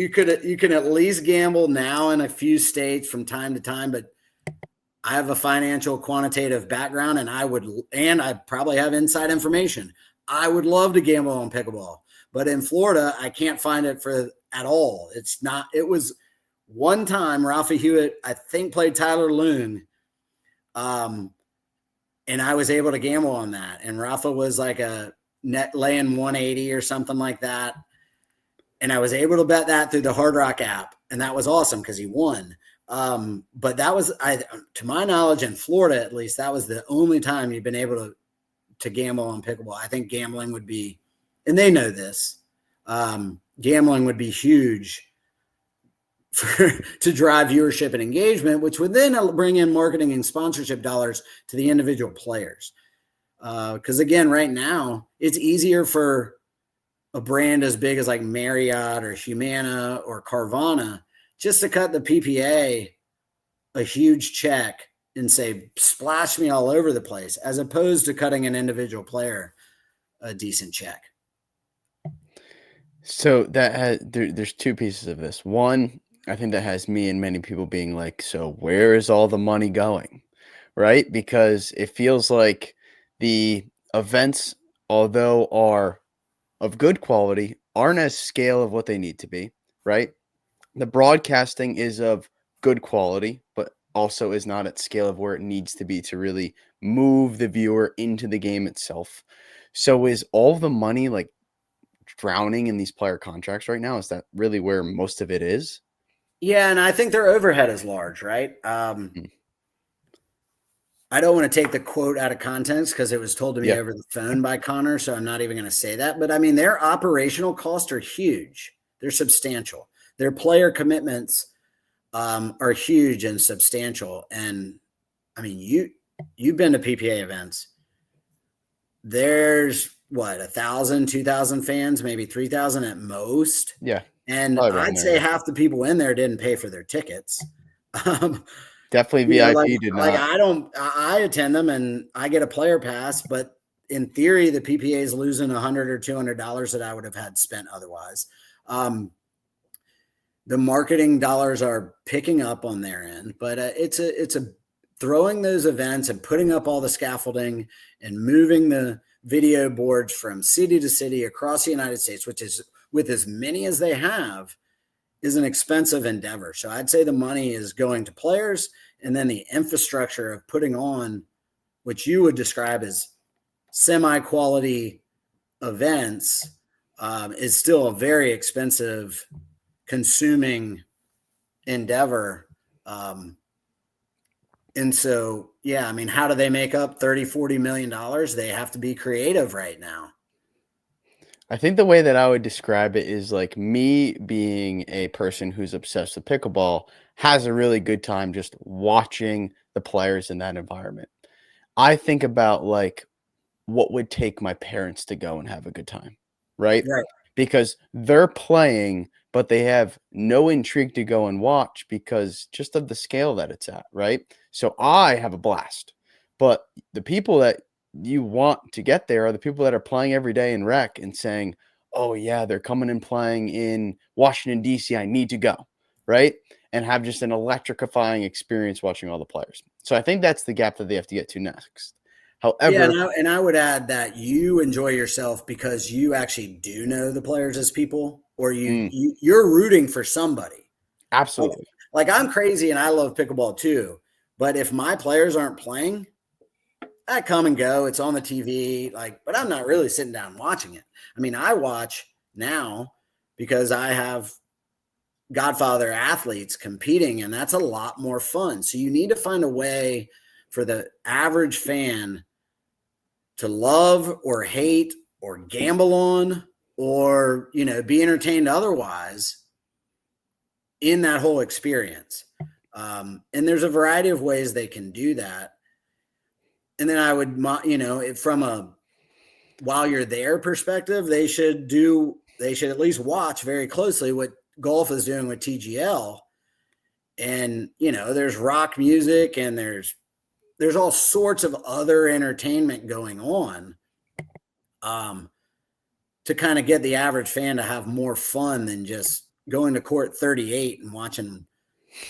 can at least gamble now in a few states from time to time, but I have a financial quantitative background, and I probably have inside information. I would love to gamble on pickleball, but in Florida, I can't find it at all. It was one time Rafa Hewitt, I think, played Tyler Loon. And I was able to gamble on that. And Rafa was like a net laying 180 or something like that. And I was able to bet that through the Hard Rock app. And that was awesome because he won. But that was, to my knowledge, in Florida, at least, that was the only time you've been able to gamble on pickleball. I think gambling would be, and they know this, gambling would be huge to drive viewership and engagement, which would then bring in marketing and sponsorship dollars to the individual players. Because again, right now, it's easier for a brand as big as like Marriott or Humana or Carvana just to cut the PPA a huge check and say, splash me all over the place, as opposed to cutting an individual player a decent check. So that there's two pieces of this. One, I think that has me and many people being like, so where is all the money going? Right? Because it feels like the events, although are of good quality, aren't as scale of what they need to be, right? The broadcasting is of good quality, but also is not at scale of where it needs to be to really move the viewer into the game itself. So is all the money like drowning in these player contracts right now? Is that really where most of it is? Yeah, and I think their overhead is large, right? I don't want to take the quote out of context because it was told to me over the phone by Connor, so I'm not even going to say that. But I mean, their operational costs are huge. They're substantial. Their player commitments are huge and substantial. And I mean, you've been to PPA events. There's what, 1,000, 2,000 fans, maybe 3,000 at most. Yeah. And I'd say half the people in there didn't pay for their tickets. Definitely VIP did not. I attend them and I get a player pass, but in theory, the PPA is losing $100 or $200 that I would have had spent otherwise. The marketing dollars are picking up on their end, but it's a throwing those events and putting up all the scaffolding and moving the video boards from city to city across the United States, which is with as many as they have, is an expensive endeavor. So I'd say the money is going to players, and then the infrastructure of putting on what you would describe as semi-quality events is still a very expensive consuming endeavor. And so, yeah, I mean, how do they make up $30-40 million? They have to be creative right now. I think the way that I would describe it is like me being a person who's obsessed with pickleball has a really good time just watching the players in that environment. I think about like what would take my parents to go and have a good time, right? Right. Because they're playing, but they have no intrigue to go and watch because just of the scale that it's at, right? So I have a blast, but the people that you want to get there are the people that are playing every day in rec and saying, oh yeah, they're coming and playing in Washington, DC. I need to go, right? And have just an electrifying experience watching all the players. So I think that's the gap that they have to get to next. However, yeah, and I would add that you enjoy yourself because you actually do know the players as people, or you're rooting for somebody. Absolutely. Like I'm crazy and I love pickleball too, but if my players aren't playing, I come and go. It's on the TV, but I'm not really sitting down watching it. I mean, I watch now because I have Godfather athletes competing, and that's a lot more fun. So you need to find a way for the average fan to love or hate or gamble on or, be entertained otherwise in that whole experience. And there's a variety of ways they can do that. And then I would, from a while you're there perspective, they should at least watch very closely what golf is doing with TGL. And, there's rock music and there's all sorts of other entertainment going on to kind of get the average fan to have more fun than just going to court 38 and watching.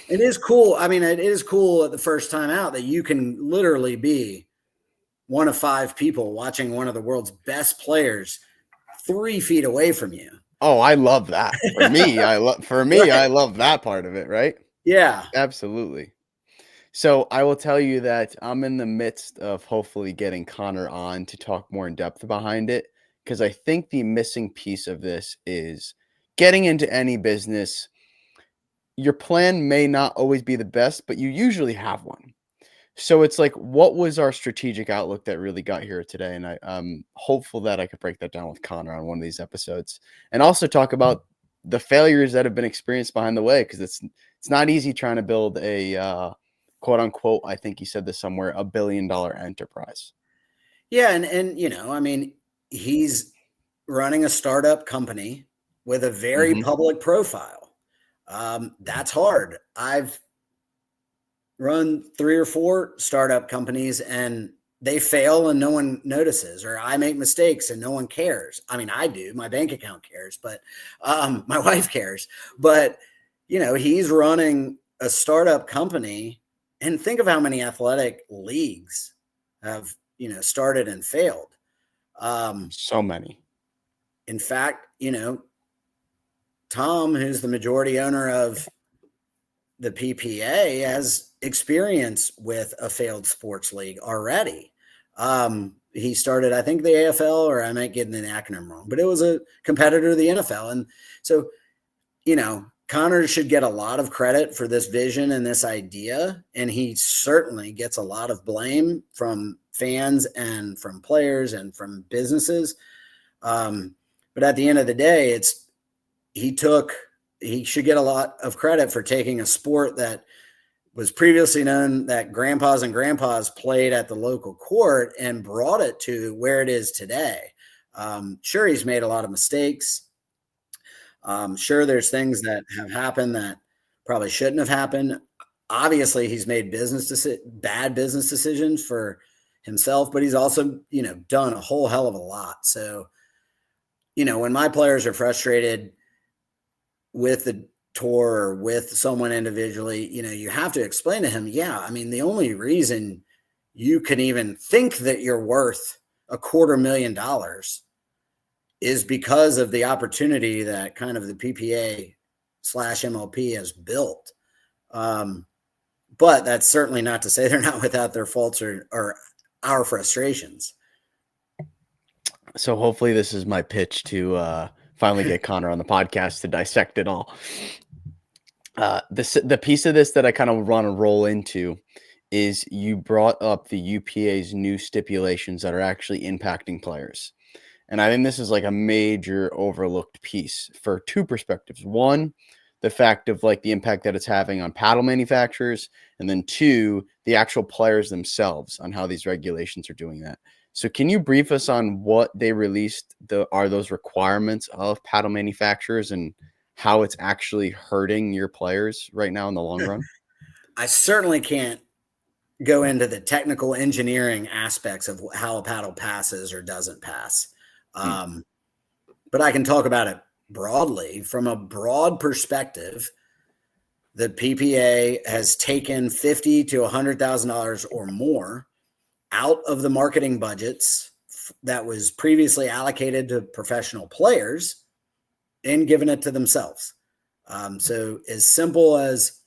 It is cool. I mean, it is cool at the first time out that you can literally be one of 5 people watching one of the world's best players 3 feet away from you. Oh, I love that. For me, I love that part of it, right? Yeah. Absolutely. So I will tell you that I'm in the midst of hopefully getting Connor on to talk more in depth behind it, because I think the missing piece of this is getting into any business. Your plan may not always be the best, but you usually have one. So it's like, what was our strategic outlook that really got here today? And I'm hopeful that I could break that down with Connor on one of these episodes and also talk about the failures that have been experienced behind the way, because it's not easy trying to build a quote unquote, I think you said this somewhere, $1 billion enterprise. Yeah, and I mean, he's running a startup company with a very public profile. That's hard. I've run 3 or 4 startup companies and they fail and no one notices, or I make mistakes and no one cares. I mean, I do, my bank account cares, but my wife cares. But he's running a startup company, and think of how many athletic leagues have started and failed. So many. In fact, Tom, who's the majority owner of the PPA, has experience with a failed sports league already. He started, I think, the AFL, or I might get the acronym wrong, but it was a competitor to the NFL. And so, Connor should get a lot of credit for this vision and this idea. And he certainly gets a lot of blame from fans and from players and from businesses. But at the end of the day, he should get a lot of credit for taking a sport that was previously known that grandpas and grandpas played at the local court and brought it to where it is today. Sure, he's made a lot of mistakes. Sure, there's things that have happened that probably shouldn't have happened. Obviously, he's made bad business decisions for himself, but he's also, done a whole hell of a lot. So, when my players are frustrated with the tour or with someone individually, you have to explain to him, yeah, I mean, the only reason you can even think that you're worth $250,000 is because of the opportunity that kind of the PPA / MLP has built. But that's certainly not to say they're not without their faults or our frustrations. So hopefully this is my pitch to finally get Connor on the podcast to dissect it all. The piece of this that I kind of want to roll into is you brought up the UPA's new stipulations that are actually impacting players. And I think this is like a major overlooked piece for 2 perspectives. One, the fact of like the impact that it's having on paddle manufacturers, and then 2, the actual players themselves on how these regulations are doing that. So can you brief us on what they released are those requirements of paddle manufacturers and how it's actually hurting your players right now in the long run? I certainly can't go into the technical engineering aspects of how a paddle passes or doesn't pass. But I can talk about it broadly. From a broad perspective, the PPA has taken $50,000 to $100,000 or more out of the marketing budgets that was previously allocated to professional players and given it to themselves. So as simple as,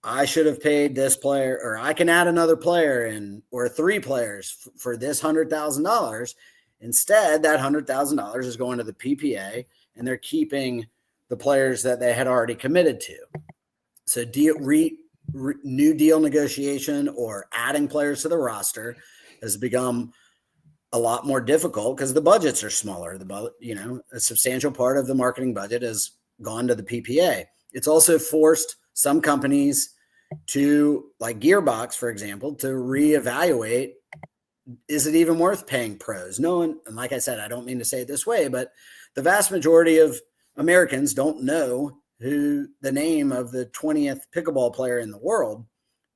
I should have paid this player, or I can add another player or 3 players for this $100,000. Instead, that $100,000 is going to the PPA, and they're keeping the players that they had already committed to. So new deal negotiation or adding players to the roster has become a lot more difficult because the budgets are smaller. A substantial part of the marketing budget has gone to the PPA. It's also forced some companies to, like Gearbox, for example, to reevaluate, is it even worth paying pros? No one, and like I said, I don't mean to say it this way, but the vast majority of Americans don't know who the name of the 20th pickleball player in the world.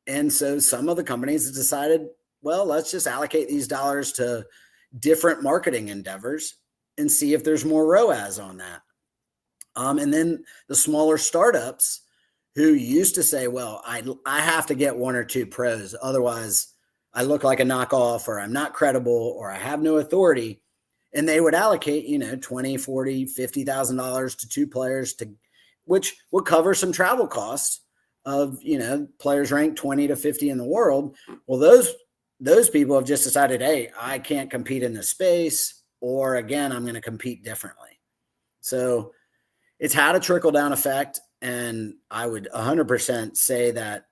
And so some of the companies have decided, well, let's just allocate these dollars to different marketing endeavors and see if there's more ROAS on that. And then the smaller startups who used to say, well, I have to get 1 or 2 pros, otherwise I look like a knockoff, or I'm not credible, or I have no authority. And they would allocate, $20,000, $40,000, $50,000 to 2 players, which would cover some travel costs of, players ranked 20 to 50 in the world. Well, those people have just decided, hey, I can't compete in this space, or again, I'm going to compete differently. So it's had a trickle-down effect, and I would 100% say that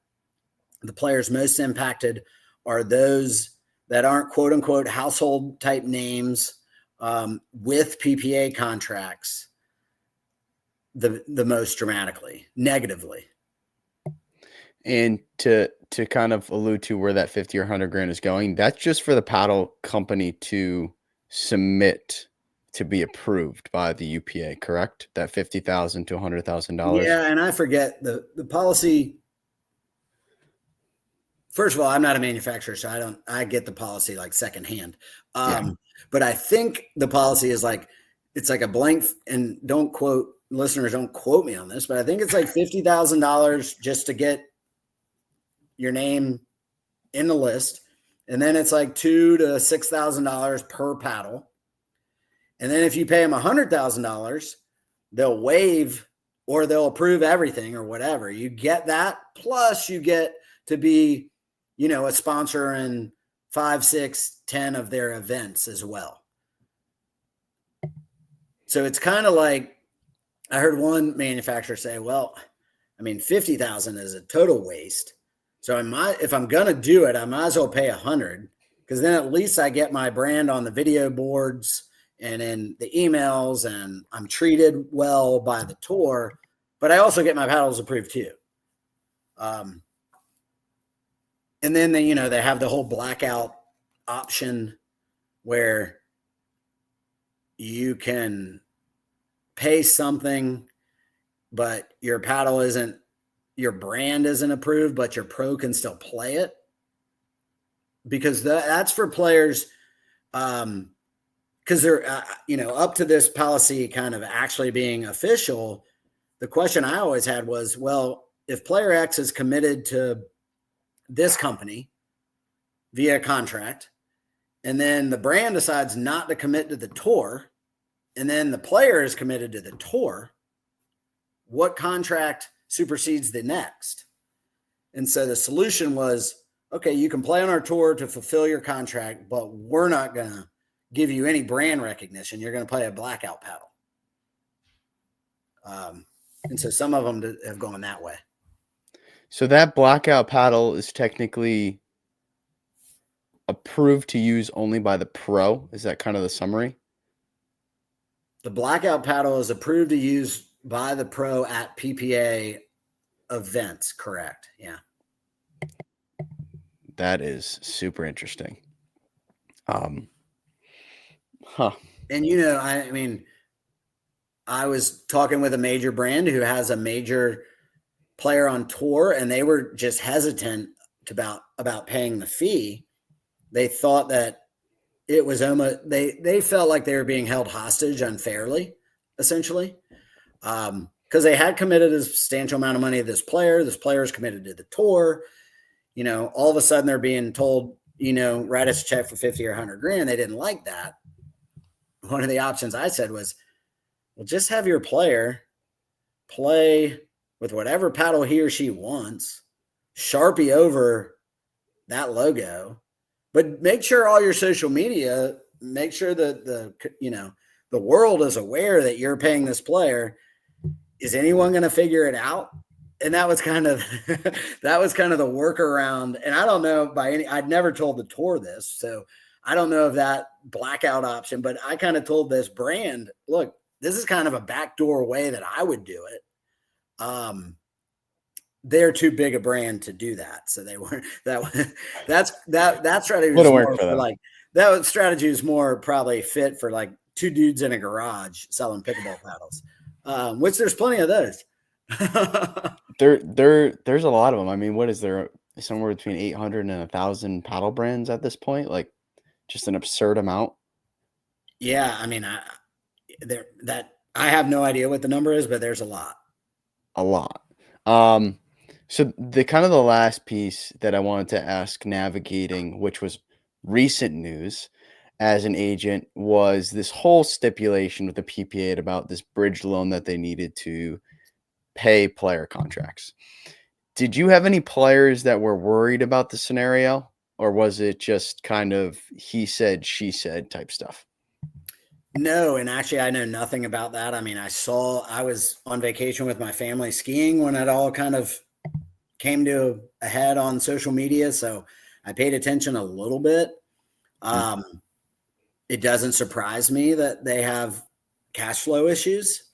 the players most impacted are those that aren't quote-unquote household-type names with PPA contracts. the most dramatically, negatively. And to kind of allude to where that 50 or 100 grand is going, that's just for the paddle company to submit to be approved by the UPA, correct? That $50,000 to $100,000. Yeah, and I forget the policy. First of all, I'm not a manufacturer, so I get the policy like secondhand. But I think the policy is like, it's like a blank, and listeners don't quote me on this, but I think it's like $50,000 just to get your name in the list. And then it's like $2,000 to $6,000 per paddle. And then if you pay them $100,000, they'll waive or they'll approve everything or whatever. You get that. Plus you get to be, a sponsor in 5, 6, 10 of their events as well. So it's kind of like, I heard one manufacturer say, well, I mean, 50,000 is a total waste. So if I'm going to do it, I might as well pay 100, because then at least I get my brand on the video boards and in the emails, and I'm treated well by the tour, but I also get my paddles approved too. And then they have the whole blackout option where you can pay something, but your brand isn't approved, but your pro can still play it, because that's for players. Because they're, up to this policy kind of actually being official, the question I always had was, well, if player X is committed to this company via contract, and then the brand decides not to commit to the tour, and then the player is committed to the tour, what contract supersedes the next? And so the solution was, okay, you can play on our tour to fulfill your contract, but we're not going to give you any brand recognition. You're going to play a blackout paddle. And so some of them have gone that way. So that blackout paddle is technically approved to use only by the pro. Is that kind of the summary? The blackout paddle is approved to use by the pro at PPA events. Correct. Yeah. That is super interesting. And I mean, I was talking with a major brand who has a major player on tour, and they were just hesitant about paying the fee. They thought that it was almost, they felt like they were being held hostage unfairly, essentially, because they had committed a substantial amount of money to this player. This player is committed to the tour. All of a sudden they're being told, write us a check for 50 or 100 grand. They didn't like that. One of the options I said was, well, just have your player play with whatever paddle he or she wants, Sharpie over that logo, but make sure all your social media, make sure that the world is aware that you're paying this player. Is anyone going to figure it out? And that was kind of the workaround. And I don't know I'd never told the tour this, so I don't know if that blackout option, but I kind of told this brand, look, this is kind of a backdoor way that I would do it. They're too big a brand to do that, so they weren't. That strategy was more for like, that strategy is more probably fit for like two dudes in a garage selling pickleball paddles, which there's plenty of those. There's a lot of them. I mean, what is there? Somewhere between 800 and 1,000 paddle brands at this point, like just an absurd amount. Yeah, I mean, I have no idea what the number is, but there's a lot. So the last piece that I wanted to ask, navigating, which was recent news as an agent, was this whole stipulation with the PPA about this bridge loan that they needed to pay player contracts. Did you have any players that were worried about the scenario, or was it just kind of he said, she said type stuff? No, and actually I know nothing about that. I mean, I was on vacation with my family skiing when it all kind of came to a head on social media, so I paid attention a little bit. It doesn't surprise me that they have cash flow issues.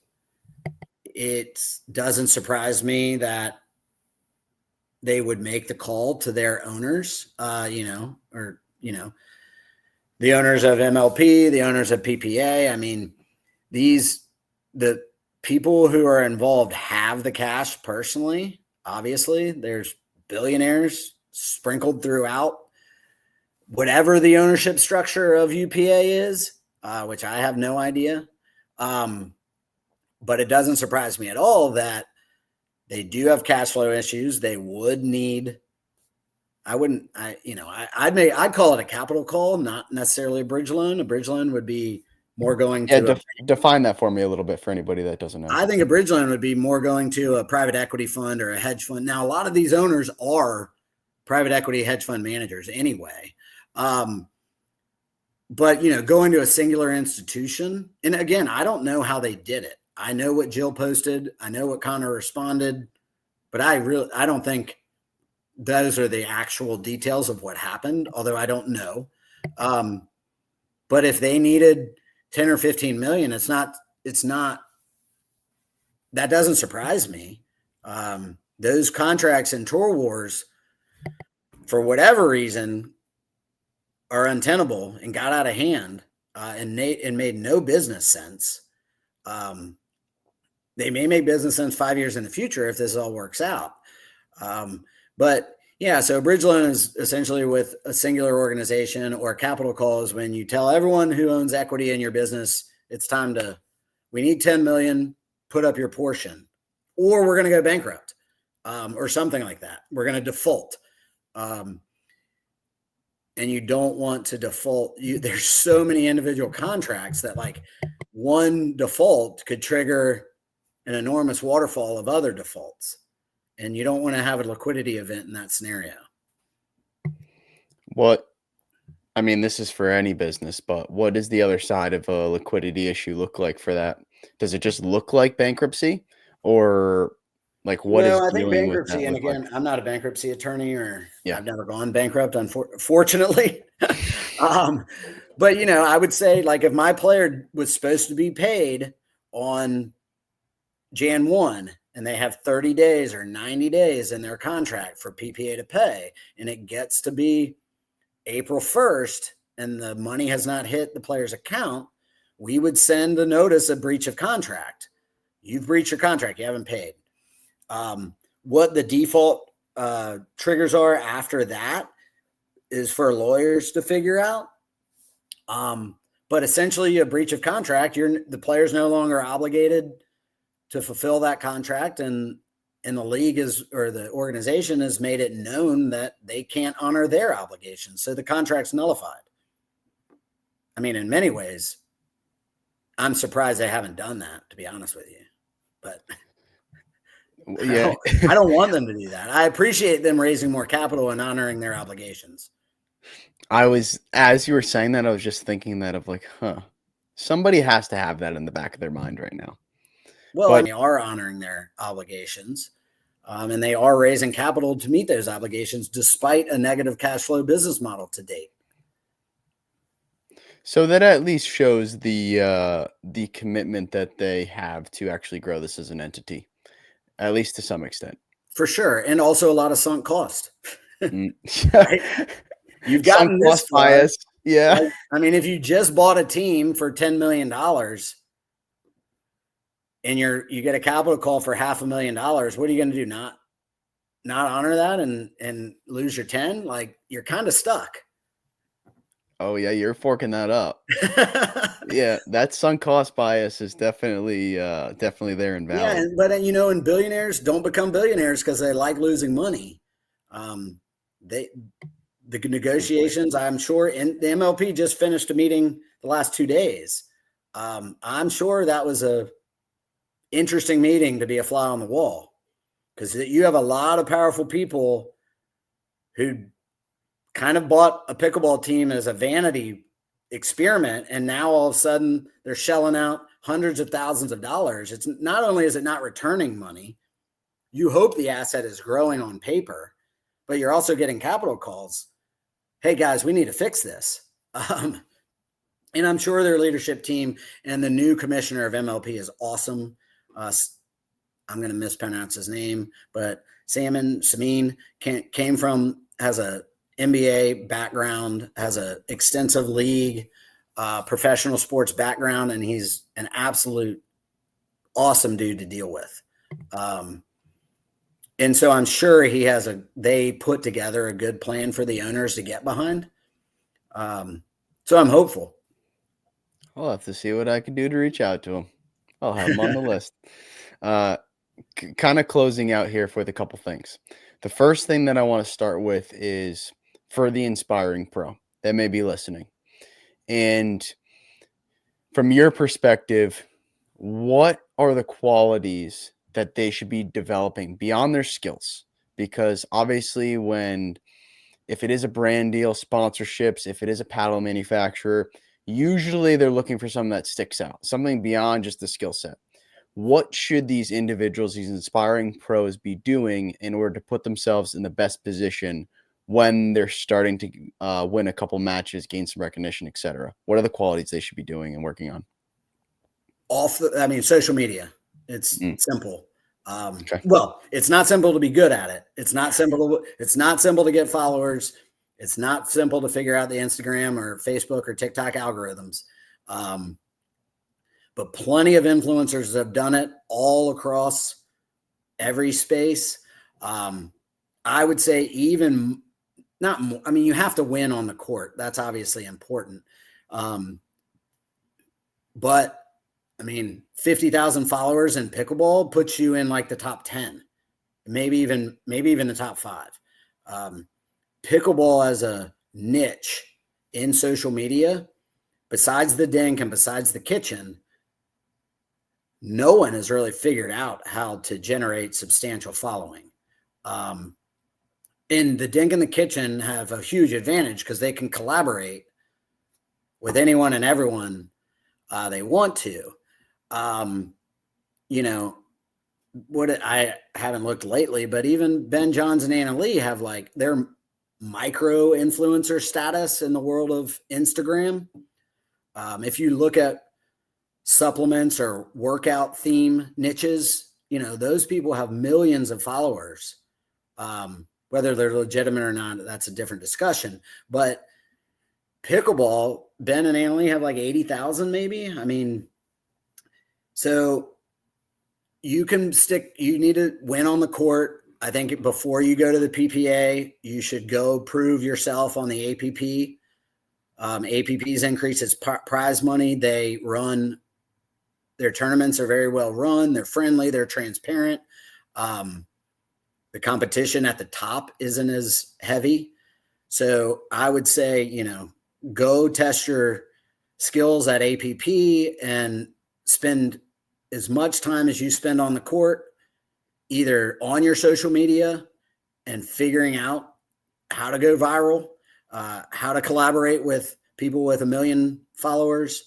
it doesn't surprise me that they would make the call to their owners, the owners of MLP, the owners of PPA. I mean, the people who are involved have the cash personally. Obviously, there's billionaires sprinkled throughout whatever the ownership structure of UPA is, which I have no idea. But it doesn't surprise me at all that they do have cash flow issues. They would need, I'd call it a capital call, not necessarily a bridge loan. A bridge loan would be more going to define that for me a little bit for anybody that doesn't know. I think a bridge loan would be more going to a private equity fund or a hedge fund. Now, a lot of these owners are private equity hedge fund managers anyway. But, going to a singular institution, and again, I don't know how they did it. I know what Jill posted. I know what Connor responded, but I don't think those are the actual details of what happened, although I don't know. But if they needed 10 or 15 million, it's not, that doesn't surprise me. Those contracts in Tour Wars, for whatever reason, are untenable and got out of hand, and made no business sense. They may make business sense 5 years in the future if this all works out. But yeah, so a bridge loan is essentially with a singular organization, or capital call is when you tell everyone who owns equity in your business, we need 10 million, put up your portion, or we're going to go bankrupt, or something like that. We're going to default. And you don't want to default. There's so many individual contracts that like one default could trigger an enormous waterfall of other defaults. And you don't want to have a liquidity event in that scenario. This is for any business, but what does the other side of a liquidity issue look like for that? Does it just look like bankruptcy, or like what is I think dealing bankruptcy, with that and look like? again, I'm not a bankruptcy attorney, or I've never gone bankrupt, unfortunately. But I would say, like, if my player was supposed to be paid on Jan 1 and they have 30 days or 90 days in their contract for PPA to pay, and it gets to be April 1st and the money has not hit the player's account, we would send a notice of breach of contract. You've breached your contract. You haven't paid. What the default triggers are after that is for lawyers to figure out. But essentially, a breach of contract, the player's no longer obligated to fulfill that contract, and the league or the organization has made it known that they can't honor their obligations. So the contract's nullified. I mean, in many ways, I'm surprised they haven't done that, to be honest with you. But yeah, I don't want them to do that. I appreciate them raising more capital and honoring their obligations. As you were saying that, I was just thinking that of like, somebody has to have that in the back of their mind right now. Well, they are honoring their obligations, and they are raising capital to meet those obligations despite a negative cash flow business model to date. So that at least shows the commitment that they have to actually grow this as an entity, at least to some extent. For sure, and also a lot of sunk cost. Right? You've gotten this far. Bias. Yeah. Like, I mean, if you just bought a team for $10 million and you get a capital call for $500,000, what are you going to do? Not honor that and lose your 10? Like, you're kind of stuck. Oh yeah, you're forking that up. Yeah, that sunk cost bias is definitely there and valid. Yeah, but and billionaires don't become billionaires because they like losing money. The negotiations, I'm sure, and the MLP just finished a meeting the last 2 days. I'm sure that was a interesting meeting to be a fly on the wall, because you have a lot of powerful people who kind of bought a pickleball team as a vanity experiment, and now all of a sudden they're shelling out hundreds of thousands of dollars. It's not only is it not returning money, you hope the asset is growing on paper, but you're also getting capital calls. Hey guys, we need to fix this. And I'm sure their leadership team and the new commissioner of MLP is awesome. I'm going to mispronounce his name, but Samin has a NBA background, has an extensive league, professional sports background, and he's an absolute awesome dude to deal with. And so I'm sure they put together a good plan for the owners to get behind. So I'm hopeful. I'll have to see what I can do to reach out to him. I'll have him on the list. Kind of closing out here with a couple things. The first thing that I want to start with is for the inspiring pro that may be listening. And from your perspective, what are the qualities that they should be developing beyond their skills? Because obviously if it is a brand deal, sponsorships, if it is a paddle manufacturer, usually they're looking for something that sticks out, something beyond just the skill set. What should these individuals, these inspiring pros, be doing in order to put themselves in the best position when they're starting to win a couple matches, gain some recognition, etc.? What are the qualities they should be doing and working on? Social media. It's simple. Okay. Well, it's not simple to be good at it. It's not simple to get followers. It's not simple to figure out the Instagram or Facebook or TikTok algorithms. But plenty of influencers have done it all across every space. I would say you have to win on the court. That's obviously important. But 50,000 followers in pickleball puts you in like the top 10, maybe even the top 5. Pickleball as a niche in social media, besides the Dink and besides the kitchen, no one has really figured out how to generate substantial following. And the Dink and the kitchen have a huge advantage because they can collaborate with anyone and everyone they want to. I haven't looked lately, but even Ben Johns and Anna Lee have like their micro influencer status in the world of Instagram. If you look at supplements or workout theme niches, those people have millions of followers. Whether they're legitimate or not, that's a different discussion. But pickleball, Ben and Anna Lee have like 80,000 maybe. So you need to win on the court. I think before you go to the PPA, you should go prove yourself on the APP. APP's increase its prize money. Their tournaments are very well run. They're friendly. They're transparent. The competition at the top isn't as heavy. So I would say, go test your skills at APP and spend as much time as you spend on the court, either on your social media and figuring out how to go viral, how to collaborate with people with 1 million followers,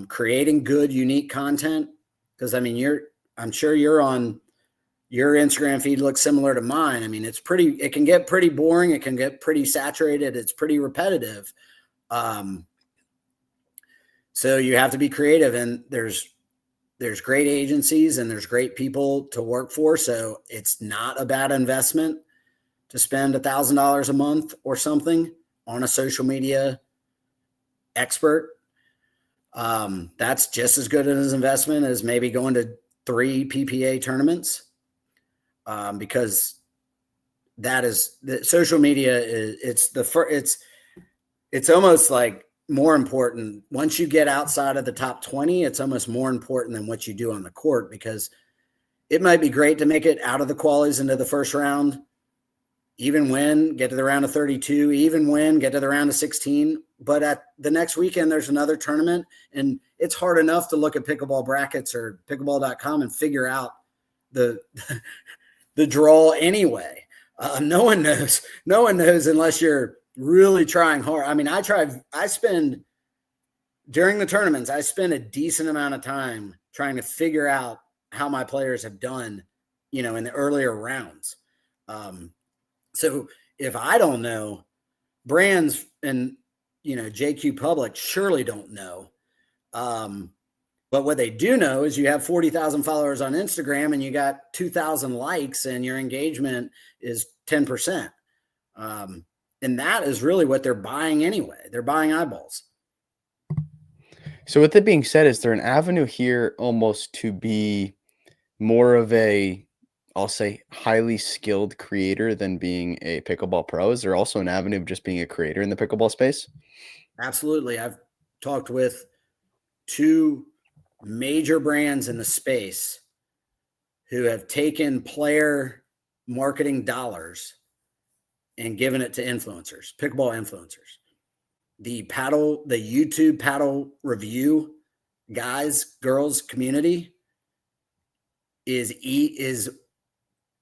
creating good, unique content. Because I'm sure you're on your Instagram feed looks similar to mine. It can get pretty boring. It can get pretty saturated. It's pretty repetitive. So you have to be creative, and there's great agencies and there's great people to work for. So it's not a bad investment to spend $1,000 a month or something on a social media expert. That's just as good as an investment as maybe going to 3 PPA tournaments. Because that is the social media it's almost like more important. Once you get outside of the top 20, it's almost more important than what you do on the court, because it might be great to make it out of the qualies into the first round, even win, get to the round of 32, even win, get to the round of 16. But at the next weekend, there's another tournament, and it's hard enough to look at pickleball brackets or pickleball.com and figure out the draw anyway. No one knows unless you're really trying hard. During the tournaments, I spend a decent amount of time trying to figure out how my players have done, in the earlier rounds. So if I don't know, brands and, JQ Public surely don't know. But what they do know is you have 40,000 followers on Instagram and you got 2,000 likes and your engagement is 10%. And that is really what they're buying anyway. They're buying eyeballs. So with that being said, is there an avenue here almost to be more of a, I'll say, highly skilled creator than being a pickleball pro? Is there also an avenue of just being a creator in the pickleball space? Absolutely. I've talked with 2 major brands in the space who have taken player marketing dollars and given it to influencers, pickleball influencers. The YouTube paddle review guys, girls community is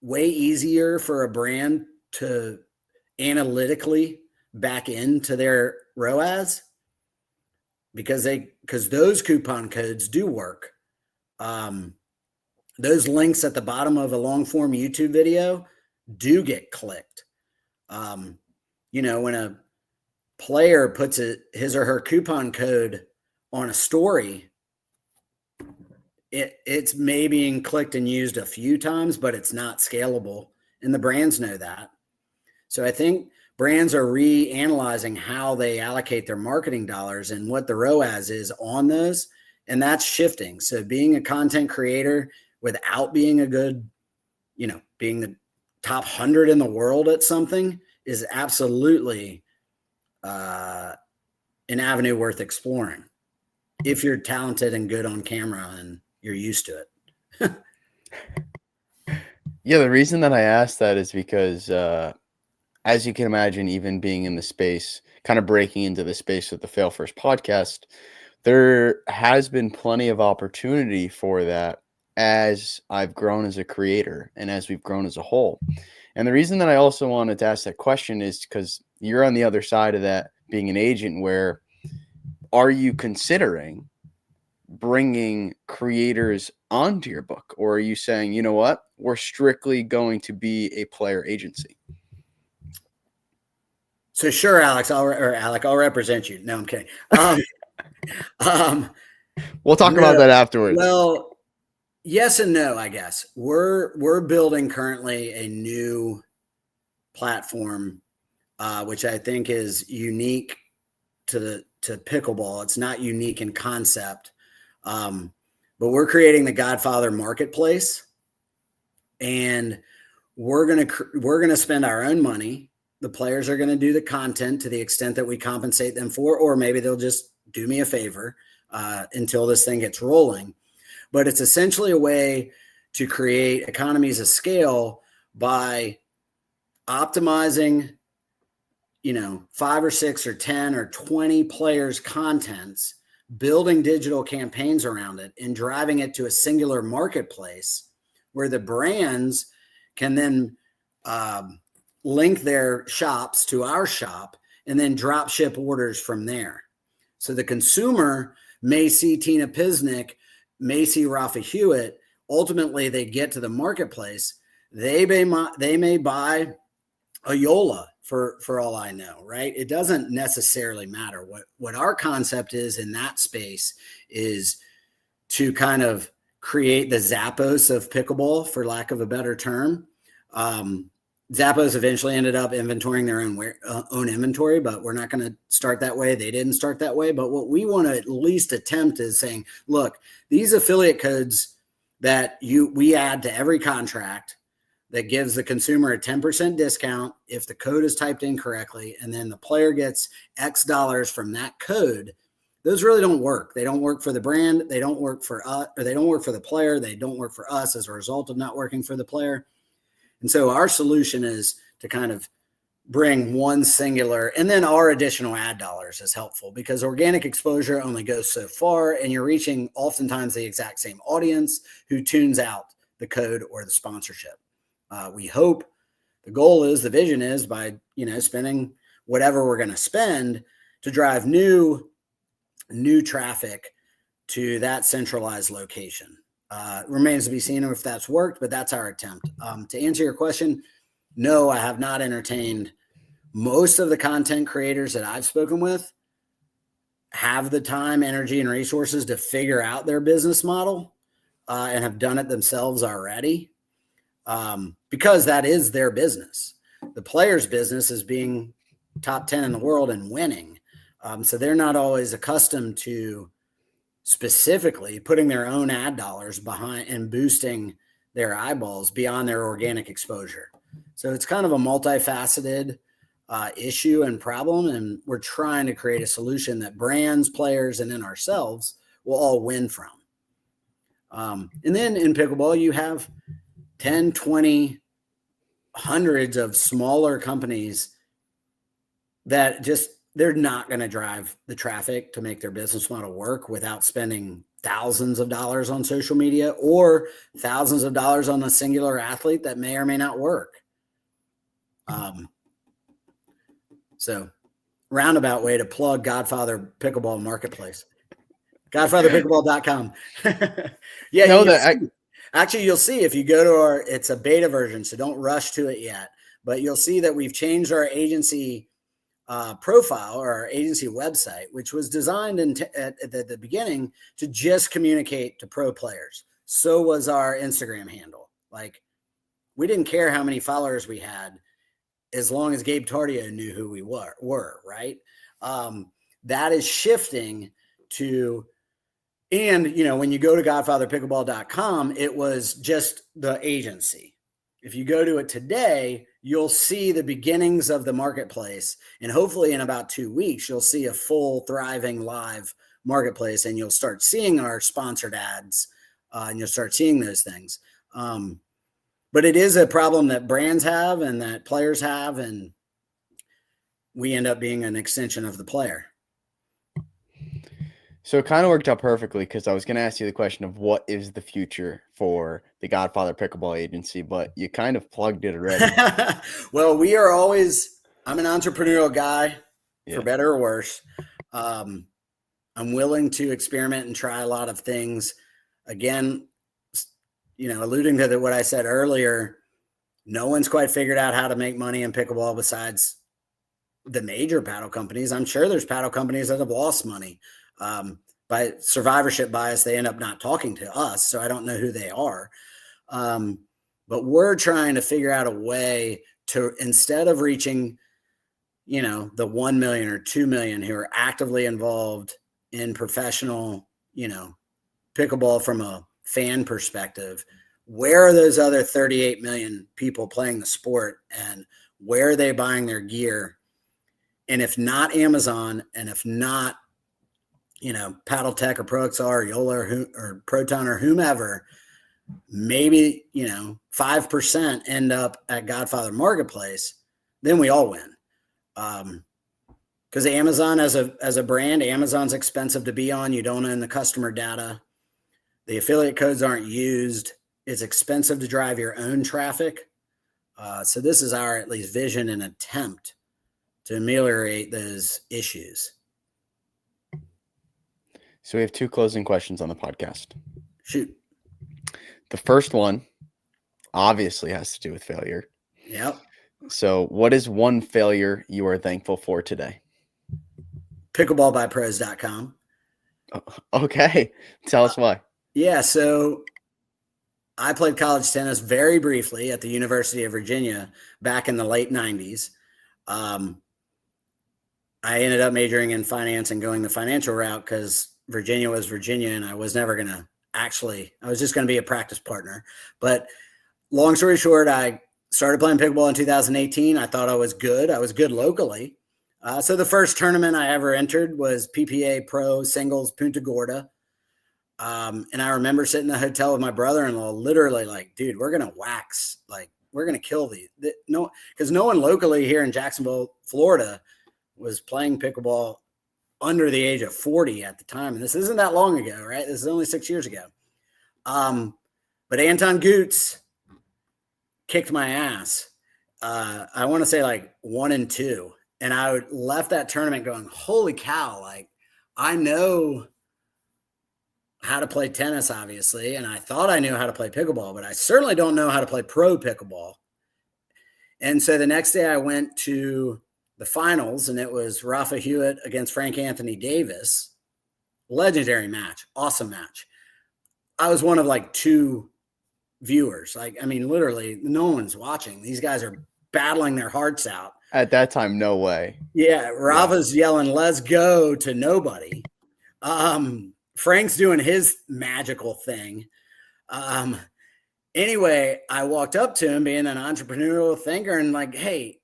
way easier for a brand to analytically back into their ROAS because those coupon codes do work. Those links at the bottom of a long form YouTube video do get clicked. When a player puts his or her coupon code on a story, it's maybe being clicked and used a few times, but it's not scalable. And the brands know that. So I think brands are reanalyzing how they allocate their marketing dollars and what the ROAS is on those. And that's shifting. So being a content creator without being a good, being the top 100 in the world at something is absolutely an avenue worth exploring if you're talented and good on camera and you're used to it. Yeah, the reason that I asked that is because, as you can imagine, even being in the space, kind of breaking into the space with the Fail First podcast, there has been plenty of opportunity for that as I've grown as a creator and as we've grown as a whole. And the reason that I also wanted to ask that question is because you're on the other side of that, being an agent, where are you considering bringing creators onto your book? Or are you saying, you know what, we're strictly going to be a player agency? So sure, Alec, I'll represent you. No, I'm kidding. We'll talk about that afterwards. Well, yes and no, I guess. We're building currently a new platform, which I think is unique to pickleball. It's not unique in concept, but we're creating the Godfather Marketplace, and we're gonna spend our own money. The players are going to do the content to the extent that we compensate them for, or maybe they'll just do me a favor until this thing gets rolling. But it's essentially a way to create economies of scale by optimizing, 5 or 6 or 10 or 20 players' contents, building digital campaigns around it, and driving it to a singular marketplace where the brands can then link their shops to our shop and then drop ship orders from there. So the consumer may see Tina Pisnick, may see Rafa Hewitt. Ultimately, they get to the marketplace. They may buy a Yola for all I know, right? It doesn't necessarily matter. What our concept is in that space is to kind of create the Zappos of pickleball, for lack of a better term. Zappos eventually ended up inventorying their own inventory, but we're not going to start that way. They didn't start that way. But what we want to at least attempt is saying, look, these affiliate codes that we add to every contract that gives the consumer a 10% discount if the code is typed in correctly, and then the player gets X dollars from that code. Those really don't work. They don't work for the brand. They don't work for us, or they don't work for the player. They don't work for us as a result of not working for the player. And so our solution is to kind of bring one singular, and then our additional ad dollars is helpful because organic exposure only goes so far, and you're reaching oftentimes the exact same audience who tunes out the code or the sponsorship. We hope the goal is, the vision is, by spending whatever we're going to spend to drive new traffic to that centralized location. Remains to be seen if that's worked, but that's our attempt. To answer your question, no, I have not entertained most of the content creators that I've spoken with. have the time, energy, and resources to figure out their business model and have done it themselves already, because that is their business. The player's business is being top 10 in the world and winning. So they're not always accustomed to specifically putting their own ad dollars behind and boosting their eyeballs beyond their organic exposure. So it's kind of a multifaceted issue and problem, and we're trying to create a solution that brands, players, and then ourselves will all win from. And then in pickleball, you have 10, 20, hundreds of smaller companies that just, they're not going to drive the traffic to make their business model work without spending thousands of dollars on social media or thousands of dollars on a singular athlete that may or may not work. So roundabout way to plug Godfather Pickleball Marketplace. GodfatherPickleball.com. Yeah, no, actually, you'll see if you go to it's a beta version, so don't rush to it yet. But you'll see that we've changed our agency profile or our agency website, which was designed at the beginning to just communicate to pro players. So was our Instagram handle. Like, we didn't care how many followers we had, as long as Gabe Tardio knew who we were, right? That is shifting to, and when you go to godfatherpickleball.com, it was just the agency. If you go to it today, you'll see the beginnings of the marketplace, and hopefully in about 2 weeks, you'll see a full, thriving live marketplace, and you'll start seeing our sponsored ads, and you'll start seeing those things. But it is a problem that brands have and that players have, and we end up being an extension of the player. So it kind of worked out perfectly, because I was going to ask you the question of what is the future for the Godfather Pickleball Agency, but you kind of plugged it already. Well, I'm an entrepreneurial guy, for better or worse. I'm willing to experiment and try a lot of things. Again, alluding to what I said earlier, no one's quite figured out how to make money in pickleball besides the major paddle companies. I'm sure there's paddle companies that have lost money. By survivorship bias, they end up not talking to us, so I don't know who they are. But we're trying to figure out a way to, instead of reaching, the 1 million or 2 million who are actively involved in professional, pickleball from a fan perspective, where are those other 38 million people playing the sport, and where are they buying their gear? And if not Amazon, and if not, Paddle Tech or ProXR or Yola or Proton or whomever, maybe, 5% end up at Godfather Marketplace, then we all win. Because Amazon as a brand, Amazon's expensive to be on. You don't own the customer data. The affiliate codes aren't used. It's expensive to drive your own traffic. So this is our, at least, vision and attempt to ameliorate those issues. So we have 2 closing questions on the podcast. Shoot. The first one obviously has to do with failure. Yep. So what is one failure you are thankful for today? Pickleballbypros.com. Okay. Tell us why. Yeah. So I played college tennis very briefly at the University of Virginia back in the late 90s. I ended up majoring in finance and going the financial route because Virginia was Virginia, and I was never going to I was just going to be a practice partner. But long story short, I started playing pickleball in 2018. I thought I was good. I was good locally. So the first tournament I ever entered was PPA Pro Singles Punta Gorda. And I remember sitting in the hotel with my brother-in-law, literally like, dude, we're going to wax. Like, we're going to kill these. No, because no one locally here in Jacksonville, Florida, was playing pickleball under the age of 40 at the time. And this isn't that long ago, right? This is only 6 years ago. But Anton Goots kicked my ass. I want to say like 1-2. And I left that tournament going, holy cow. Like, I know how to play tennis, obviously. And I thought I knew how to play pickleball, but I certainly don't know how to play pro pickleball. And so the next day I went to the finals, and it was Rafa Hewitt against Frank Anthony Davis. Legendary match, awesome match. I was one of like 2 viewers. Like, I mean, literally, no one's watching. These guys are battling their hearts out. At that time, no way. Yeah, Rafa's yelling, "Let's go," to nobody. Frank's doing his magical thing. Anyway, I walked up to him being an entrepreneurial thinker and like, hey,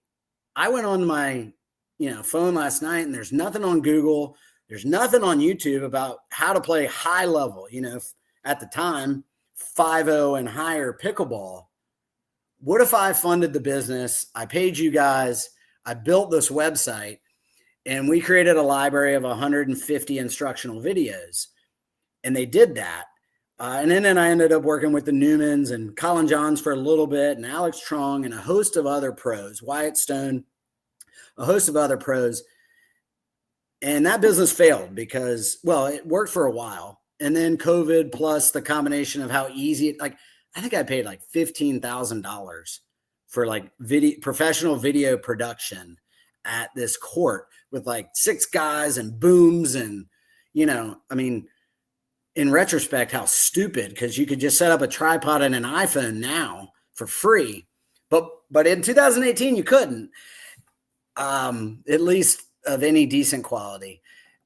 I went on my, phone last night and there's nothing on Google. There's nothing on YouTube about how to play high level, at the time, 5-0 and higher pickleball. What if I funded the business? I paid you guys. I built this website and we created a library of 150 instructional videos. And they did that. And then I ended up working with the Newmans and Colin Johns for a little bit and Alex Trong and a host of other pros, Wyatt Stone, a host of other pros. And that business failed because, well, it worked for a while. And then COVID plus the combination of how easy, I think I paid like $15,000 for like professional video production at this court with like 6 guys and booms. And, in retrospect, how stupid, because you could just set up a tripod and an iPhone now for free. But in 2018, you couldn't, at least of any decent quality.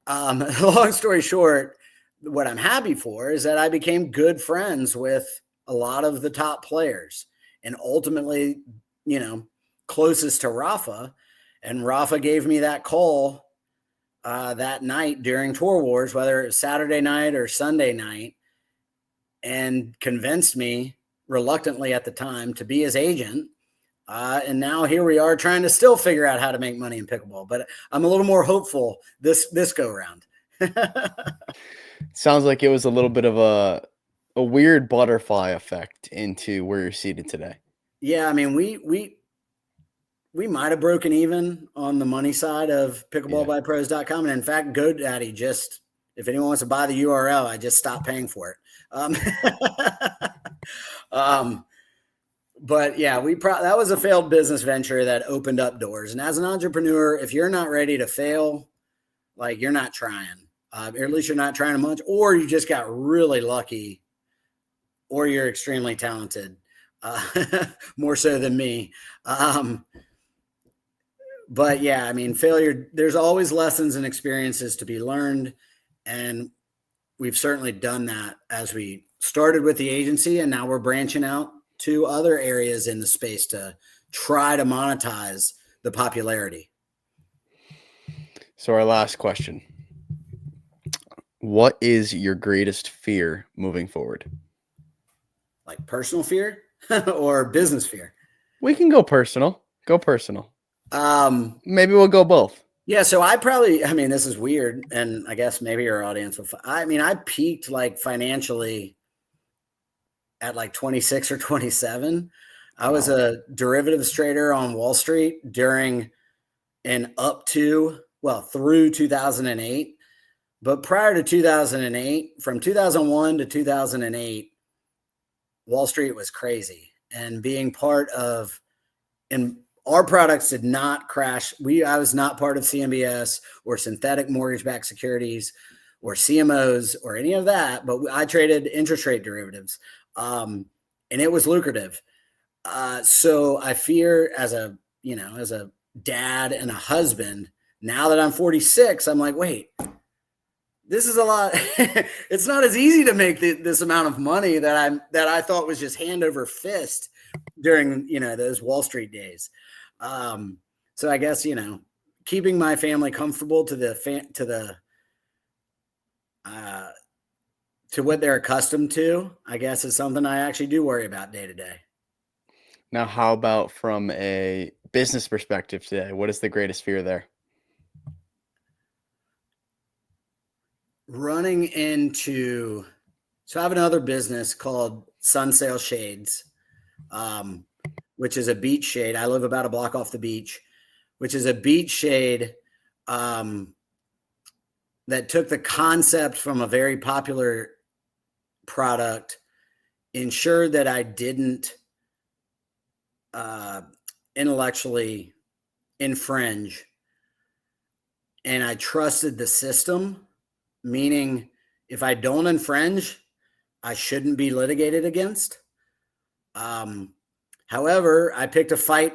Long story short, what I'm happy for is that I became good friends with a lot of the top players and ultimately, closest to Rafa. And Rafa gave me that call that night during Tour Wars, whether it was Saturday night or Sunday night, and convinced me reluctantly at the time to be his agent. And now here we are trying to still figure out how to make money in pickleball, but I'm a little more hopeful this go round. Sounds like it was a little bit of a weird butterfly effect into where you're seated today. Yeah. I mean, we might've broken even on the money side of pickleballbypros.com. And in fact, GoDaddy if anyone wants to buy the URL, I just stopped paying for it. But yeah, that was a failed business venture that opened up doors. And as an entrepreneur, if you're not ready to fail, like you're not trying, or at least you're not trying much, or you just got really lucky, or you're extremely talented, more so than me. But yeah, I mean, failure, there's always lessons and experiences to be learned. And we've certainly done that as we started with the agency. And now we're branching out to other areas in the space to try to monetize the popularity. So our last question, what is your greatest fear moving forward? Like personal fear or business fear? We can go personal. Maybe we'll go both. Yeah. So this is weird. And I guess maybe your audience will, I peaked like financially at like 26 or 27. I was a derivatives trader on Wall Street during and through 2008. But prior to 2008, from 2001 to 2008, Wall Street was crazy. And being part of, and our products did not crash. I was not part of CMBS or synthetic mortgage-backed securities or CMOs or any of that, but I traded interest rate derivatives. And it was lucrative. So I fear as a dad and a husband, now that I'm 46, I'm like, wait, this is a lot. It's not as easy to make this amount of money that I thought was just hand over fist during, those Wall Street days. So I guess, keeping my family comfortable to what they're accustomed to, I guess, is something I actually do worry about day to day. Now, how about from a business perspective today? What is the greatest fear there? So I have another business called Sunsail Shades, which is a beach shade. I live about a block off the beach, which is a beach shade that took the concept from a very popular product, ensured that I didn't intellectually infringe and I trusted the system, meaning if I don't infringe, I shouldn't be litigated against. However, I picked a fight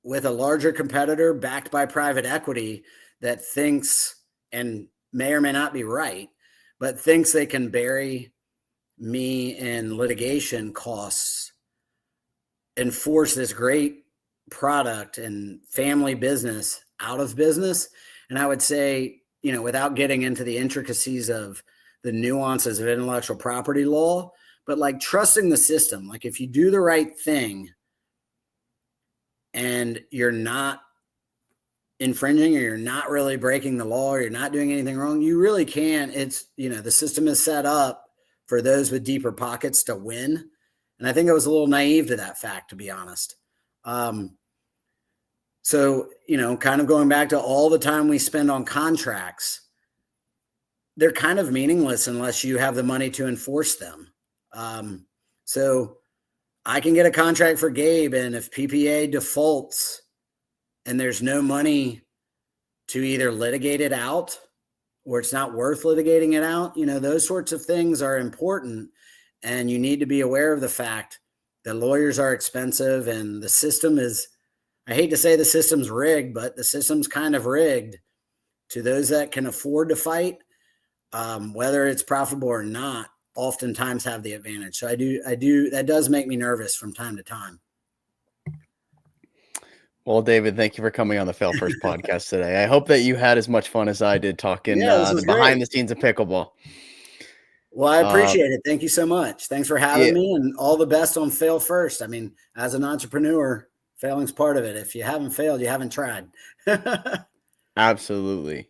with a larger competitor backed by private equity that thinks, and may or may not be right, but thinks they can bury me in litigation costs and force this great product and family business out of business. And I would say, without getting into the intricacies of the nuances of intellectual property law, but like trusting the system, like if you do the right thing and you're not infringing or you're not really breaking the law or you're not doing anything wrong, you really can. It's, the system is set up for those with deeper pockets to win. And I think I was a little naive to that fact, to be honest. So, kind of going back to all the time we spend on contracts, they're kind of meaningless unless you have the money to enforce them. So I can get a contract for Gabe, and if PPA defaults and there's no money to either litigate it out or it's not worth litigating it out, those sorts of things are important. And you need to be aware of the fact that lawyers are expensive and the system is, I hate to say the system's rigged, but the system's kind of rigged to those that can afford to fight, whether it's profitable or not, oftentimes have the advantage. So I do, that does make me nervous from time to time. Well, David, thank you for coming on the Fail First podcast today. I hope that you had as much fun as I did talking the behind the scenes of pickleball. Well, I appreciate it. Thank you so much. Thanks for having me, and all the best on Fail First. I mean, as an entrepreneur, failing's part of it. If you haven't failed, you haven't tried. Absolutely.